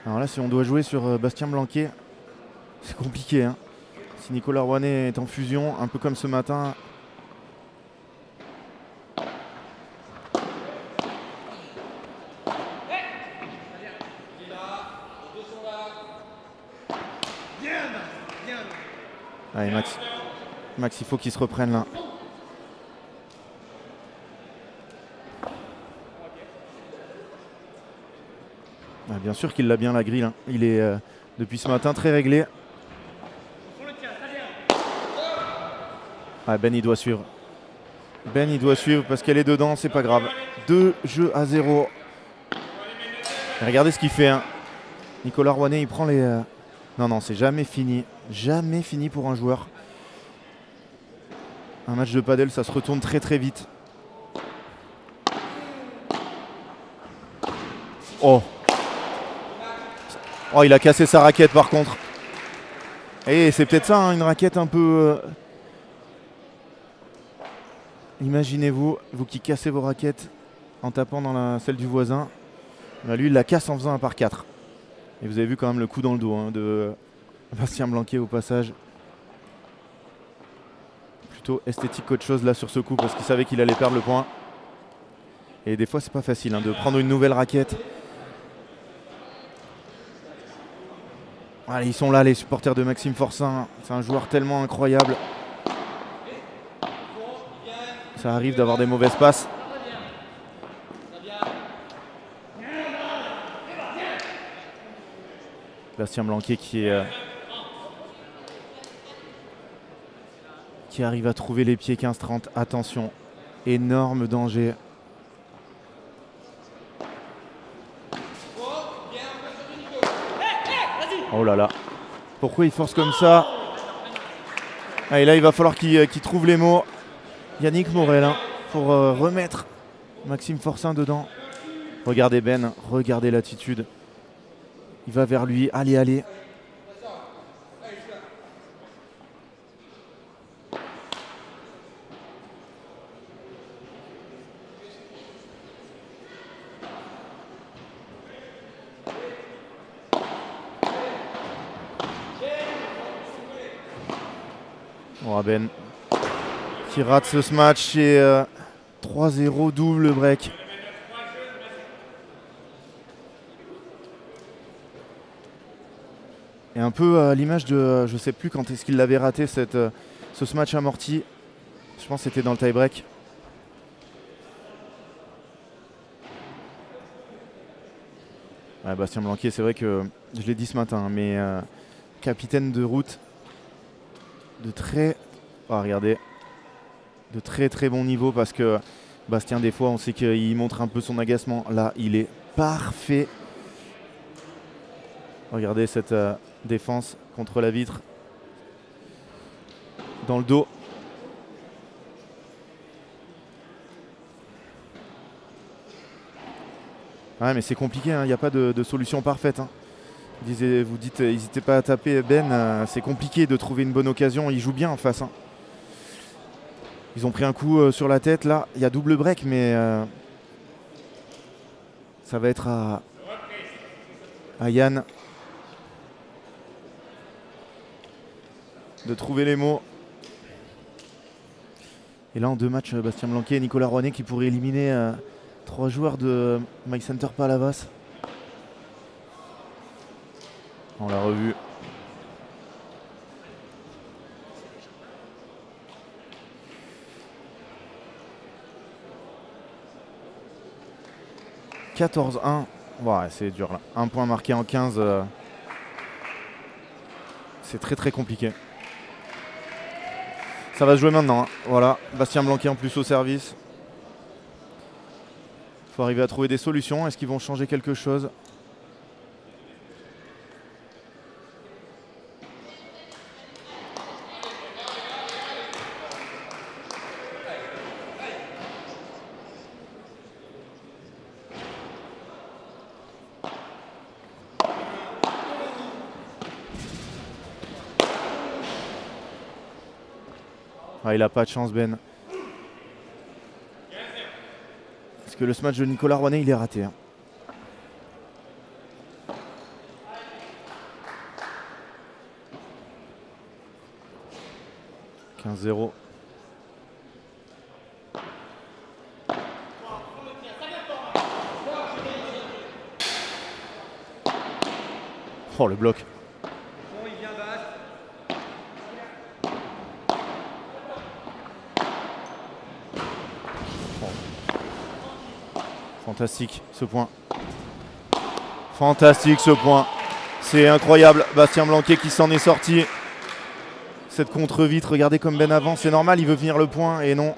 Alors là, si on doit jouer sur Bastien Blanquet, c'est compliqué, hein. Si Nicolas Rouanet est en fusion, un peu comme ce matin. Allez, Max, il faut qu'il se reprenne là. Ah, bien sûr qu'il l'a bien la grille, hein. Il est depuis ce matin très réglé. Ah, Ben il doit suivre. Ben il doit suivre parce qu'elle est dedans, c'est pas grave. 2-0. Regardez ce qu'il fait, hein. Nicolas Rouanet, il prend les... Non, c'est jamais fini. Jamais fini pour un joueur. Un match de padel, ça se retourne très très vite. Oh, il a cassé sa raquette par contre. Et c'est peut-être ça, hein, une raquette un peu... Imaginez-vous, vous qui cassez vos raquettes en tapant dans celle du voisin. Bah lui, il la casse en faisant un par 4. Et vous avez vu quand même le coup dans le dos, hein, de Bastien Blanquet au passage. Plutôt esthétique qu'autre chose là sur ce coup parce qu'il savait qu'il allait perdre le point. Et des fois, c'est pas facile, hein, de prendre une nouvelle raquette. Allez, ils sont là, les supporters de Maxime Forçin. C'est un joueur tellement incroyable. Ça arrive d'avoir des mauvaises passes. Bastien Blanquet qui arrive à trouver les pieds 15-30. Attention, énorme danger. Oh là là. Pourquoi il force comme ça? Ah, et là, il va falloir qu'il trouve les mots. Yannick Morel hein, pour remettre Maxime Forçin dedans. Regardez Ben, regardez l'attitude. Il va vers lui. Allez, allez. Oh, Ben qui rate ce match et 3-0 double break. Et un peu à l'image de, je sais plus quand est-ce qu'il l'avait raté ce match amorti. Je pense que c'était dans le tie-break. Ouais, Bastien Blanquet, c'est vrai que je l'ai dit ce matin, mais capitaine de route de très, oh, regardez, de très très bon niveau parce que Bastien des fois on sait qu'il montre un peu son agacement. Là, il est parfait. Regardez cette défense contre la vitre dans le dos. Ouais, mais c'est compliqué, il n'y a pas de solution parfaite. Hein. Vous dites, n'hésitez pas à taper Ben, c'est compliqué de trouver une bonne occasion. Il joue bien en face. Hein. Ils ont pris un coup sur la tête. Là, il y a double break, mais ça va être à Yann de trouver les mots. Et là, en 2 matchs, Bastien Blanquet et Nicolas Rouanet qui pourraient éliminer 3 joueurs de Mike Center Palavas. On l'a revu. « 14-1 ». Ouais, c'est dur là. 1 point marqué en 15. C'est très très compliqué. Ça va se jouer maintenant. Hein. Voilà, Bastien Blanquet en plus au service. Il faut arriver à trouver des solutions. Est-ce qu'ils vont changer quelque chose ? Ah, il n'a pas de chance, Ben. Parce que le smash de Nicolas Rouanet, il est raté. Hein. « 15-0 ». Oh, le bloc. Fantastique ce point. Fantastique ce point. C'est incroyable. Bastien Blanquet qui s'en est sorti. Cette contre-vitre, regardez comme Ben avance. C'est normal, il veut venir le point et non.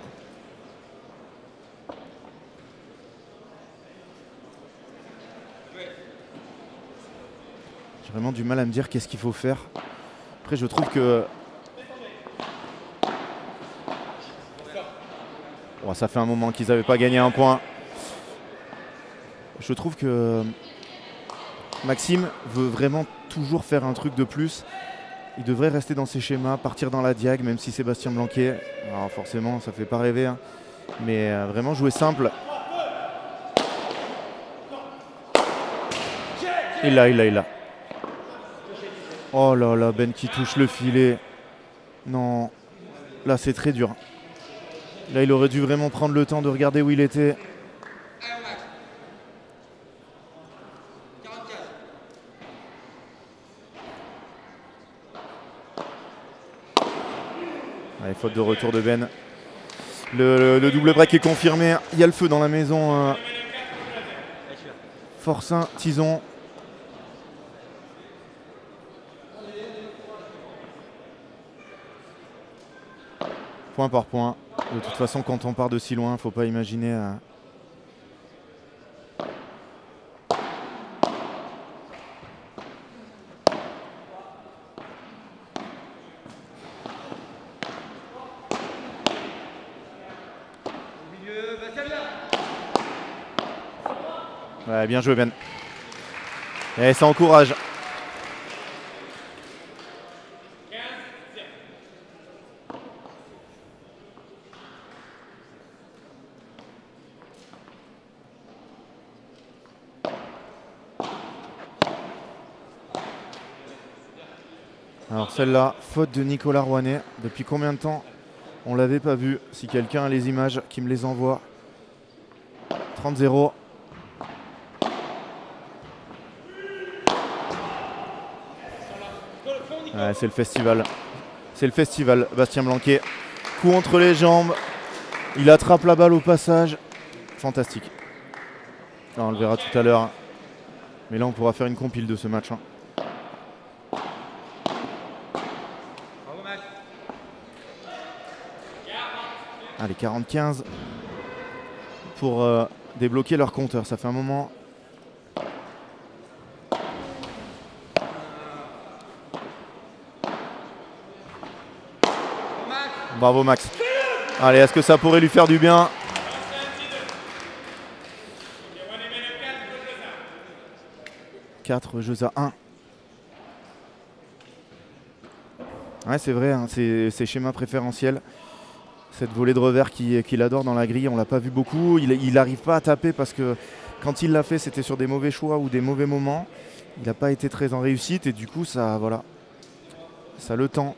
J'ai vraiment du mal à me dire qu'est-ce qu'il faut faire. Après, je trouve que... Oh, ça fait un moment qu'ils n'avaient pas gagné un point. Je trouve que Maxime veut vraiment toujours faire un truc de plus. Il devrait rester dans ses schémas, partir dans la diag, même si Sébastien Blanquet, alors forcément ça fait pas rêver, hein, mais vraiment jouer simple. Il l'a. Oh là là, Ben qui touche le filet. Non, là c'est très dur. Là il aurait dû vraiment prendre le temps de regarder où il était. Allez, faute de retour de Ben. Le double break est confirmé. Il y a le feu dans la maison. Forçin, Tison. Point par point. De toute façon, quand on part de si loin, il ne faut pas imaginer. Ouais, bien joué Ben. Et ça encourage. Alors celle-là, faute de Nicolas Rouanet. Depuis combien de temps on ne l'avait pas vu? Si quelqu'un a les images, qui me les envoie. 30-0. Ouais, c'est le festival. C'est le festival, Bastien Blanquet. Coup entre les jambes. Il attrape la balle au passage. Fantastique. Alors, on le verra tout à l'heure. Mais là, on pourra faire une compile de ce match. Allez, 40-15 pour débloquer leur compteur. Ça fait un moment. Bravo Max. Allez, est-ce que ça pourrait lui faire du bien? Quatre jeux à 1. Ouais, c'est vrai, hein, c'est schéma préférentiel. Cette volée de revers qu'il adore dans la grille, on ne l'a pas vu beaucoup. Il n'arrive pas à taper parce que quand il l'a fait, c'était sur des mauvais choix ou des mauvais moments. Il n'a pas été très en réussite et du coup, ça, voilà, ça le tend.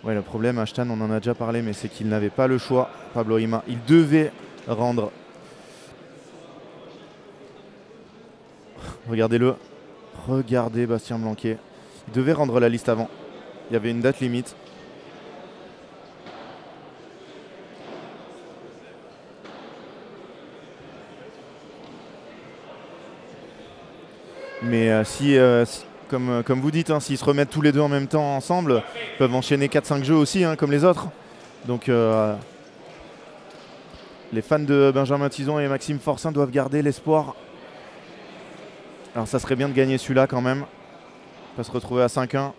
Ouais, le problème, Ashton, on en a déjà parlé, mais c'est qu'il n'avait pas le choix, Pablo Ima. Il devait rendre. Regardez-le. Regardez Bastien Blanquet. Il devait rendre la liste avant. Il y avait une date limite. Mais si, comme vous dites, hein, s'ils se remettent tous les deux en même temps ensemble, ils peuvent enchaîner 4-5 jeux aussi, hein, comme les autres. Donc les fans de Benjamin Tison et Maxime Forçin doivent garder l'espoir. Alors ça serait bien de gagner celui-là quand même. Pas se retrouver à 5-1.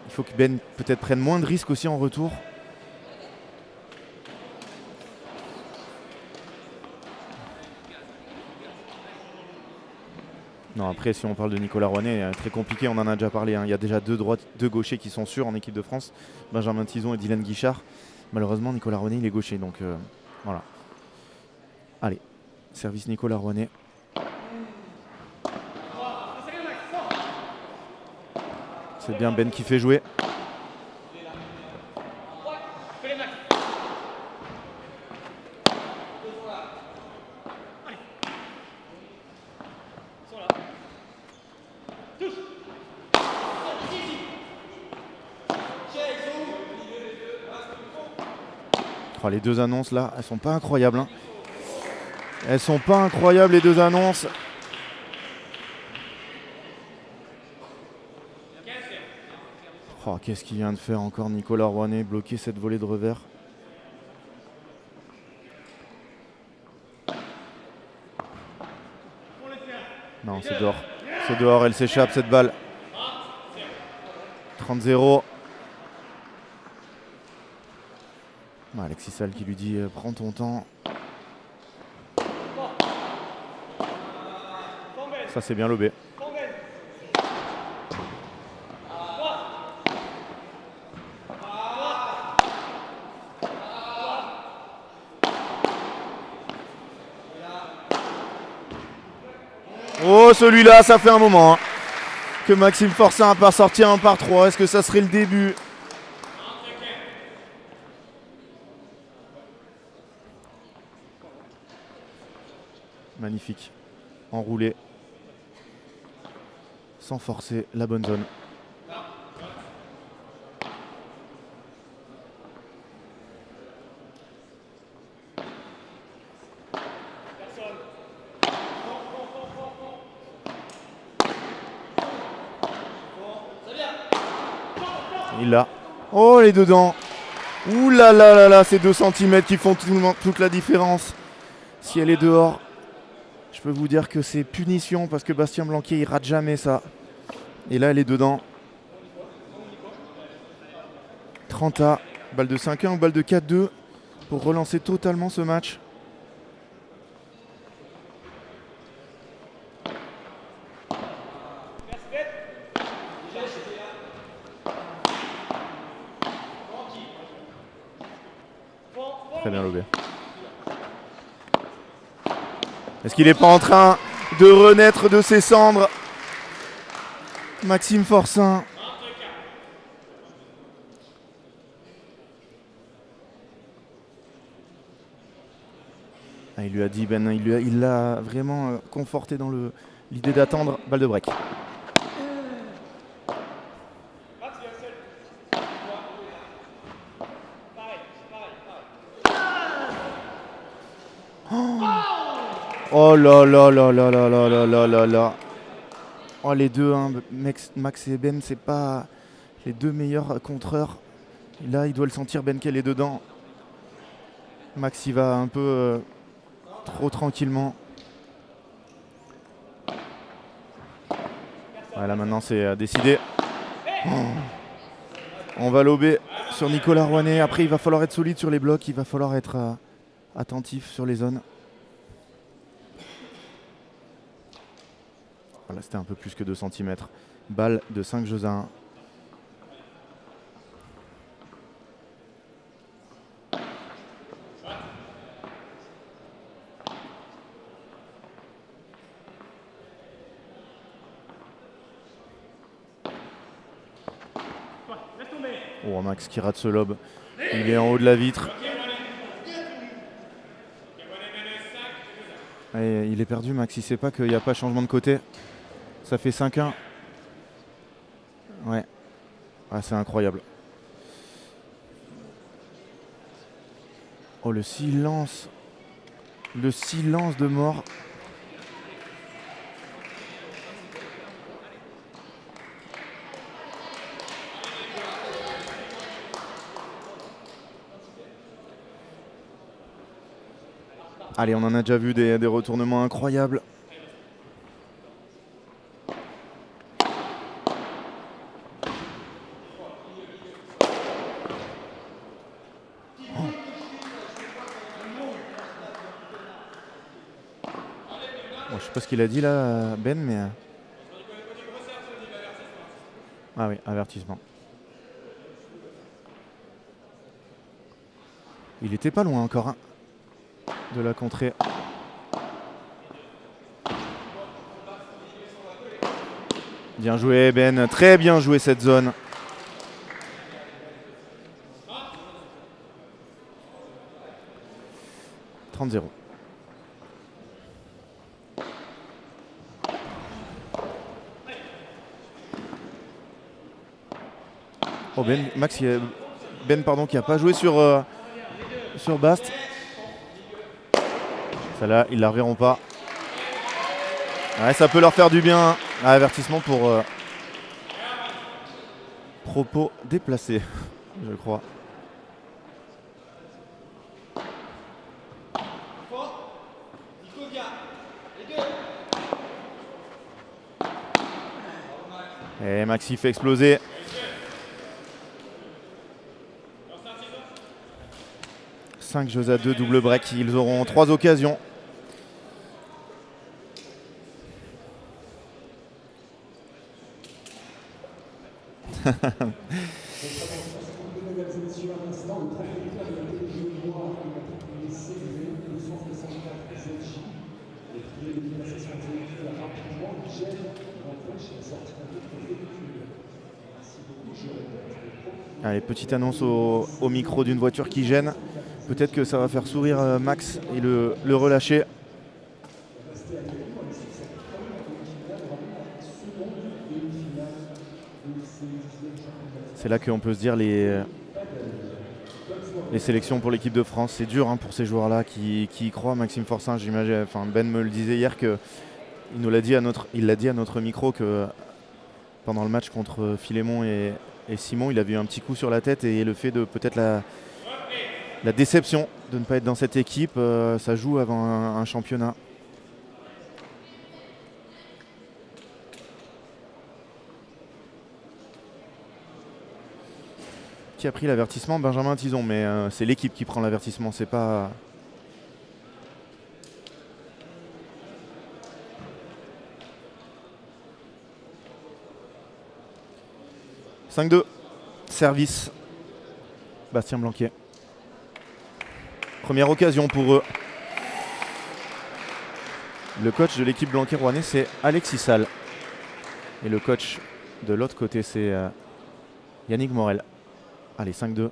Il faut que Ben peut-être prenne moins de risques aussi en retour. Non, après, si on parle de Nicolas Rouanet, très compliqué, on en a déjà parlé. Hein. Il y a déjà deux gauchers qui sont sûrs en équipe de France, Benjamin Tison et Dylan Guichard. Malheureusement, Nicolas Rouanet, il est gaucher, donc voilà. Allez, service Nicolas Rouanet. C'est bien Ben qui fait jouer. Oh, les deux annonces là, elles sont pas incroyables. Hein. Elles sont pas incroyables les deux annonces. Oh, qu'est-ce qu'il vient de faire encore Nicolas Rouanet, bloquer cette volée de revers. Non, c'est dehors. C'est dehors, elle s'échappe cette balle. 30-0. Alexis Salle qui lui dit prends ton temps. Ça c'est bien lobé. Oh celui-là, ça fait un moment hein, que Maxime Forçin n'a pas sorti un par 3. Est-ce que ça serait le début? Magnifique. Enroulé. Sans forcer la bonne zone. Il l'a. Oh, les dedans. Ouh là là là là, ces 2 cm qui font toute la différence. Si elle est dehors, je peux vous dire que c'est punition parce que Bastien Blanquier, il rate jamais ça. Et là, elle est dedans. 30A, balle de 5-1 ou balle de 4-2 pour relancer totalement ce match. Très bien lobé. Est-ce qu'il n'est pas en train de renaître de ses cendres, Maxime Forçin? Ah, il lui a dit, Ben, il l'a vraiment conforté dans l'idée d'attendre. Balle de break. Oh là là là là là là là là là là. Oh, les deux, hein, Max et Ben, c'est pas les 2 meilleurs contreurs. Et là, il doit le sentir, Ben, qu'elle est dedans. Max, il va un peu trop tranquillement. Voilà, maintenant, c'est décidé. Oh. On va lober sur Nicolas Rouanet. Après, il va falloir être solide sur les blocs. Il va falloir être attentif sur les zones. Voilà, c'était un peu plus que 2 cm. Balle de 5 jeux à 1. Oh, Max qui rate ce lob. Il est en haut de la vitre. Et il est perdu, Max. Il ne sait pas qu'il n'y a pas changement de côté. Ça fait 5-1. Ouais. Ah, c'est incroyable. Oh, le silence. Le silence de mort. Allez, on en a déjà vu des retournements incroyables. Bon, je sais pas ce qu'il a dit là, Ben, mais... Ah oui, avertissement. Il était pas loin encore hein, de la contrée. Bien joué Ben, très bien joué cette zone. « 30-0. » Oh Ben, Max, Ben pardon, qui n'a pas joué sur Bast. Celle-là, ils ne la reverront pas. Ouais, ça peut leur faire du bien. Ah, avertissement pour propos déplacés, je crois. Et Maxi fait exploser. « 5 jeux à 2, double break. Ils auront 3 occasions. Allez, petite annonce au micro d'une voiture qui gêne. Peut-être que ça va faire sourire Max et le relâcher. C'est là qu'on peut se dire les sélections pour l'équipe de France. C'est dur hein, pour ces joueurs-là qui y croient. Maxime Forçin, j'imagine, enfin Ben me le disait hier qu'il l'a dit à notre micro que pendant le match contre Philémon et Et Simon, il avait eu un petit coup sur la tête et le fait de peut-être la déception de ne pas être dans cette équipe, ça joue avant un championnat. Qui a pris l'avertissement? Benjamin Tison, mais c'est l'équipe qui prend l'avertissement, c'est pas... « 5-2, service, Bastien Blanquet. Première occasion pour eux. Le coach de l'équipe Blanquet-Rouennais, c'est Alexis Salle. Et le coach de l'autre côté, c'est Yannick Morel. Allez, 5-2. Au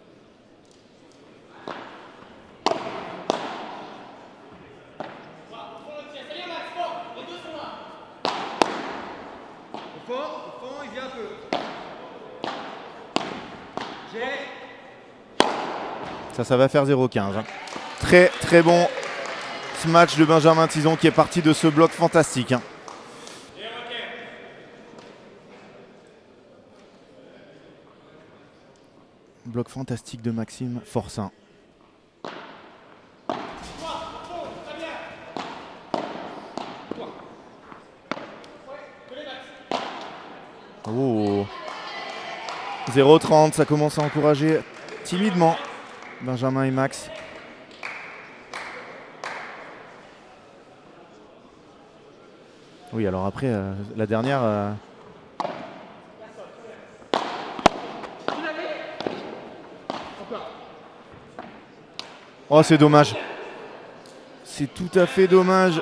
fond, il vient un peu. Ça va faire 0-15. Hein. Très très bon ce match de Benjamin Tison qui est parti de ce bloc fantastique. Hein. Bloc fantastique de Maxime Forçin. Oh. 0-30, ça commence à encourager timidement Benjamin et Max. Oui, alors après, la dernière... Oh, c'est dommage. C'est tout à fait dommage.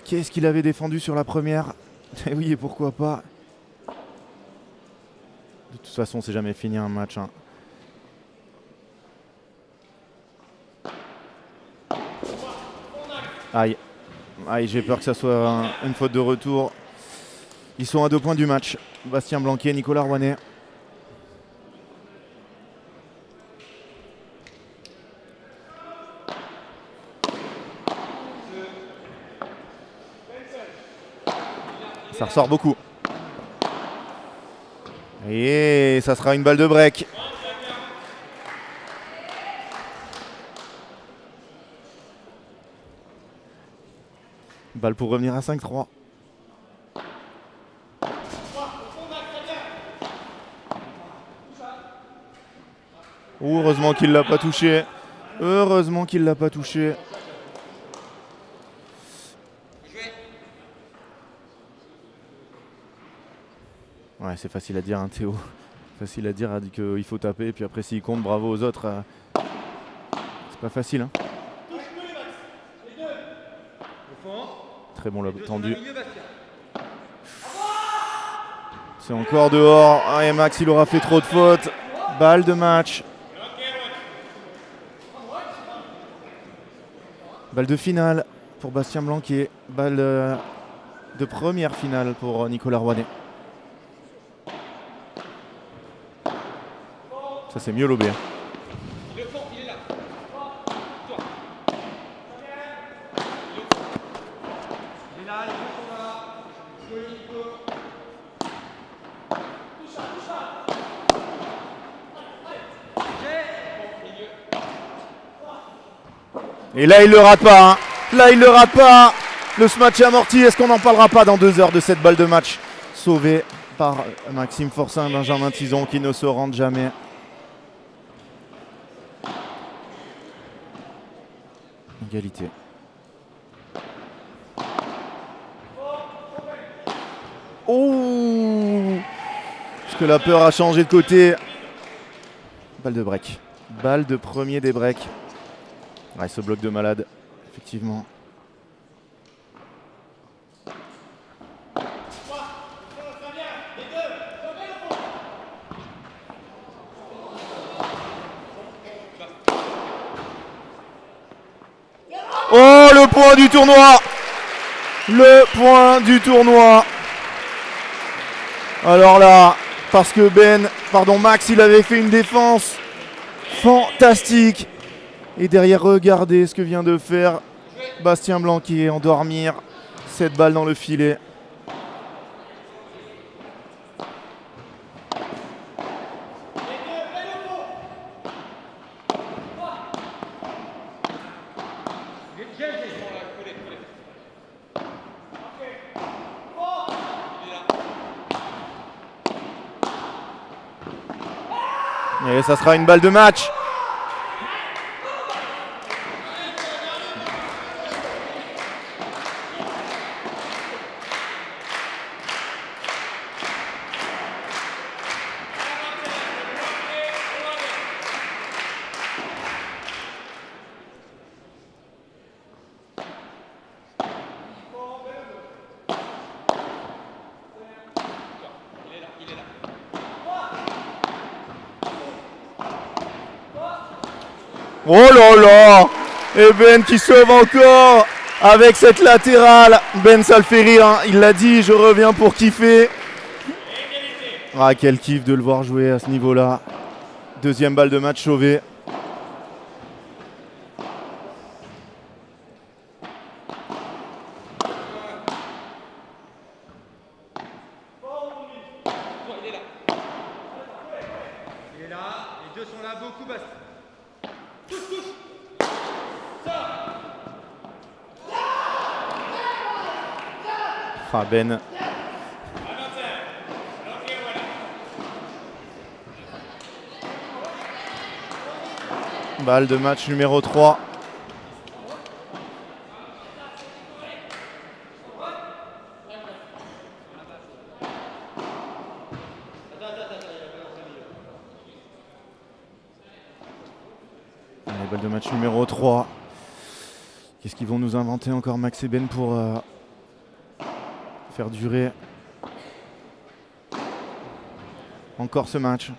Qu'est-ce qu'il avait défendu sur la première? Et oui, et pourquoi pas. De toute façon, c'est jamais fini un match. Hein. Aïe. Aïe, j'ai peur que ça soit une faute de retour. Ils sont à 2 points du match. Bastien Blanquet, Nicolas Rouennais. Ça ressort beaucoup. Et ça sera une balle de break. Balle pour revenir à 5-3. Heureusement qu'il ne l'a pas touché. Heureusement qu'il ne l'a pas touché. Ouais, c'est facile à dire, hein, Théo. Facile à dire, qu'il faut taper. Et puis après, s'il compte, bravo aux autres. C'est pas facile. Hein. Très bon, lob tendu. C'est encore dehors. Ah, et Max, il aura fait trop de fautes. Balle de match. Balle de finale pour Bastien Blanquet. Balle de première finale pour Nicolas Rouennais. Ça, c'est mieux lobé. Et là, il ne le rate pas. Hein. Là, il ne le rate pas. Le match est amorti. Est-ce qu'on n'en parlera pas dans 2 heures de cette balle de match sauvée par Maxime Forçin et Benjamin Tison qui ne se rendent jamais. Égalité. Oh! Est-ce que la peur a changé de côté? Balle de break. Balle de premier des breaks. Ouais, ce bloc de malade, effectivement. Oh, le point du tournoi! Le point du tournoi. Alors là, parce que Max, il avait fait une défense fantastique. Et derrière, regardez ce que vient de faire Bastien Blanquet, endormir cette balle dans le filet. Et ça sera une balle de match. Oh là là! Et Ben qui sauve encore avec cette latérale. Ben, ça le fait rire, hein. Il l'a dit, je reviens pour kiffer. Ah, quel kiff de le voir jouer à ce niveau-là. Deuxième balle de match sauvée. Il est là, les deux sont là, beaucoup Bastien. Ah, Ben. Balle de match numéro 3. Allez, balle de match numéro 3. Qu'est-ce qu'ils vont nous inventer encore, Max et Ben, pour faire durer encore ce match?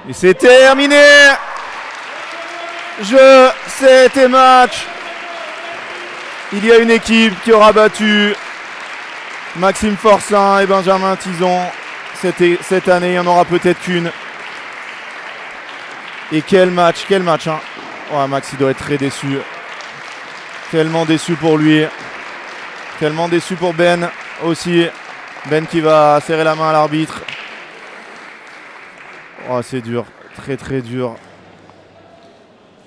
Et c'est terminé. C'était match. Il y a une équipe qui aura battu Maxime Forcin et Benjamin Tison. Cette année, il n'y en aura peut-être qu'une. Et quel match hein. Ouais, Max, il doit être très déçu. Tellement déçu pour lui. Tellement déçu pour Ben aussi. Ben qui va serrer la main à l'arbitre. Oh, c'est dur, très très dur.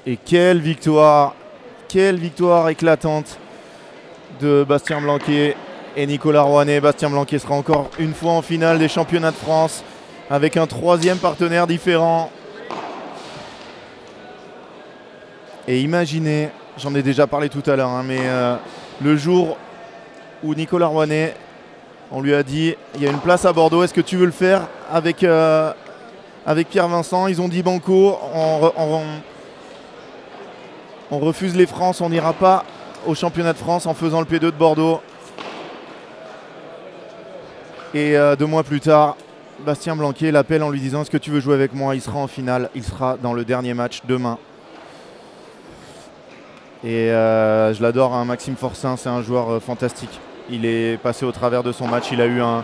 Et quelle victoire éclatante de Bastien Blanquet et Nicolas Rouanet. Bastien Blanquet sera encore une fois en finale des championnats de France avec un troisième partenaire différent. Et imaginez, j'en ai déjà parlé tout à l'heure, hein, mais le jour où Nicolas Rouanet, on lui a dit il y a une place à Bordeaux, est-ce que tu veux le faire avec Pierre Vincent? Ils ont dit banco, on refuse les France, on n'ira pas au championnat de France en faisant le P2 de Bordeaux. Et 2 mois plus tard, Bastien Blanquet l'appelle en lui disant est-ce que tu veux jouer avec moi? Il sera en finale, il sera dans le dernier match demain. Et je l'adore, hein, Maxime Forcin, c'est un joueur fantastique. Il est passé au travers de son match, il a eu un...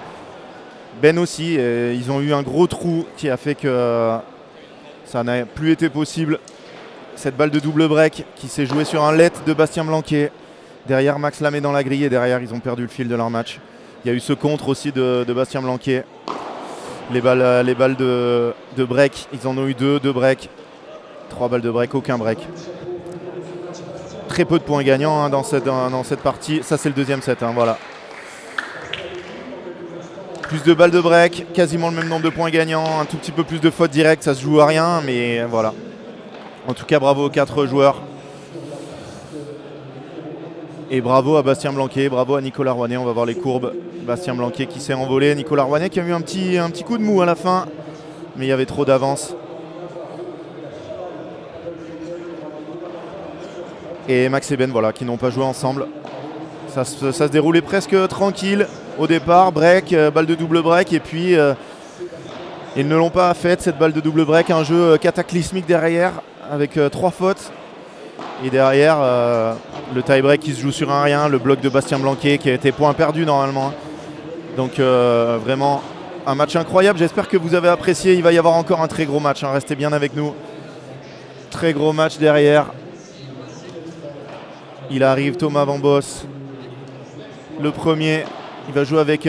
Ben aussi, ils ont eu un gros trou qui a fait que ça n'a plus été possible. Cette balle de double break qui s'est jouée sur un let de Bastien Blanquet. Derrière, Max la met dans la grille et derrière, ils ont perdu le fil de leur match. Il y a eu ce contre aussi de Bastien Blanquet. Les balles de break, ils en ont eu 2 break. 3 balles de break, aucun break. Très peu de points gagnants hein, dans cette partie. Ça, c'est le deuxième set, hein, voilà. Plus de balles de break, quasiment le même nombre de points gagnants, un tout petit peu plus de fautes directes, ça se joue à rien, mais voilà. En tout cas, bravo aux 4 joueurs. Et bravo à Bastien Blanquet, bravo à Nicolas Rouanet, on va voir les courbes. Bastien Blanquet qui s'est envolé, Nicolas Rouanet qui a eu un petit coup de mou à la fin, mais il y avait trop d'avance. Et Max et Ben, voilà, qui n'ont pas joué ensemble. Ça se déroulait presque tranquille au départ, break, balle de double break, et puis ils ne l'ont pas faite, cette balle de double break, un jeu cataclysmique derrière, avec 3 fautes. Et derrière, le tie-break qui se joue sur un rien, le bloc de Bastien Blanquet qui a été point perdu normalement. Donc vraiment un match incroyable, j'espère que vous avez apprécié, il va y avoir encore un très gros match, hein. Restez bien avec nous. Très gros match derrière. Il arrive Thomas Van Bos. Le premier, il va jouer avec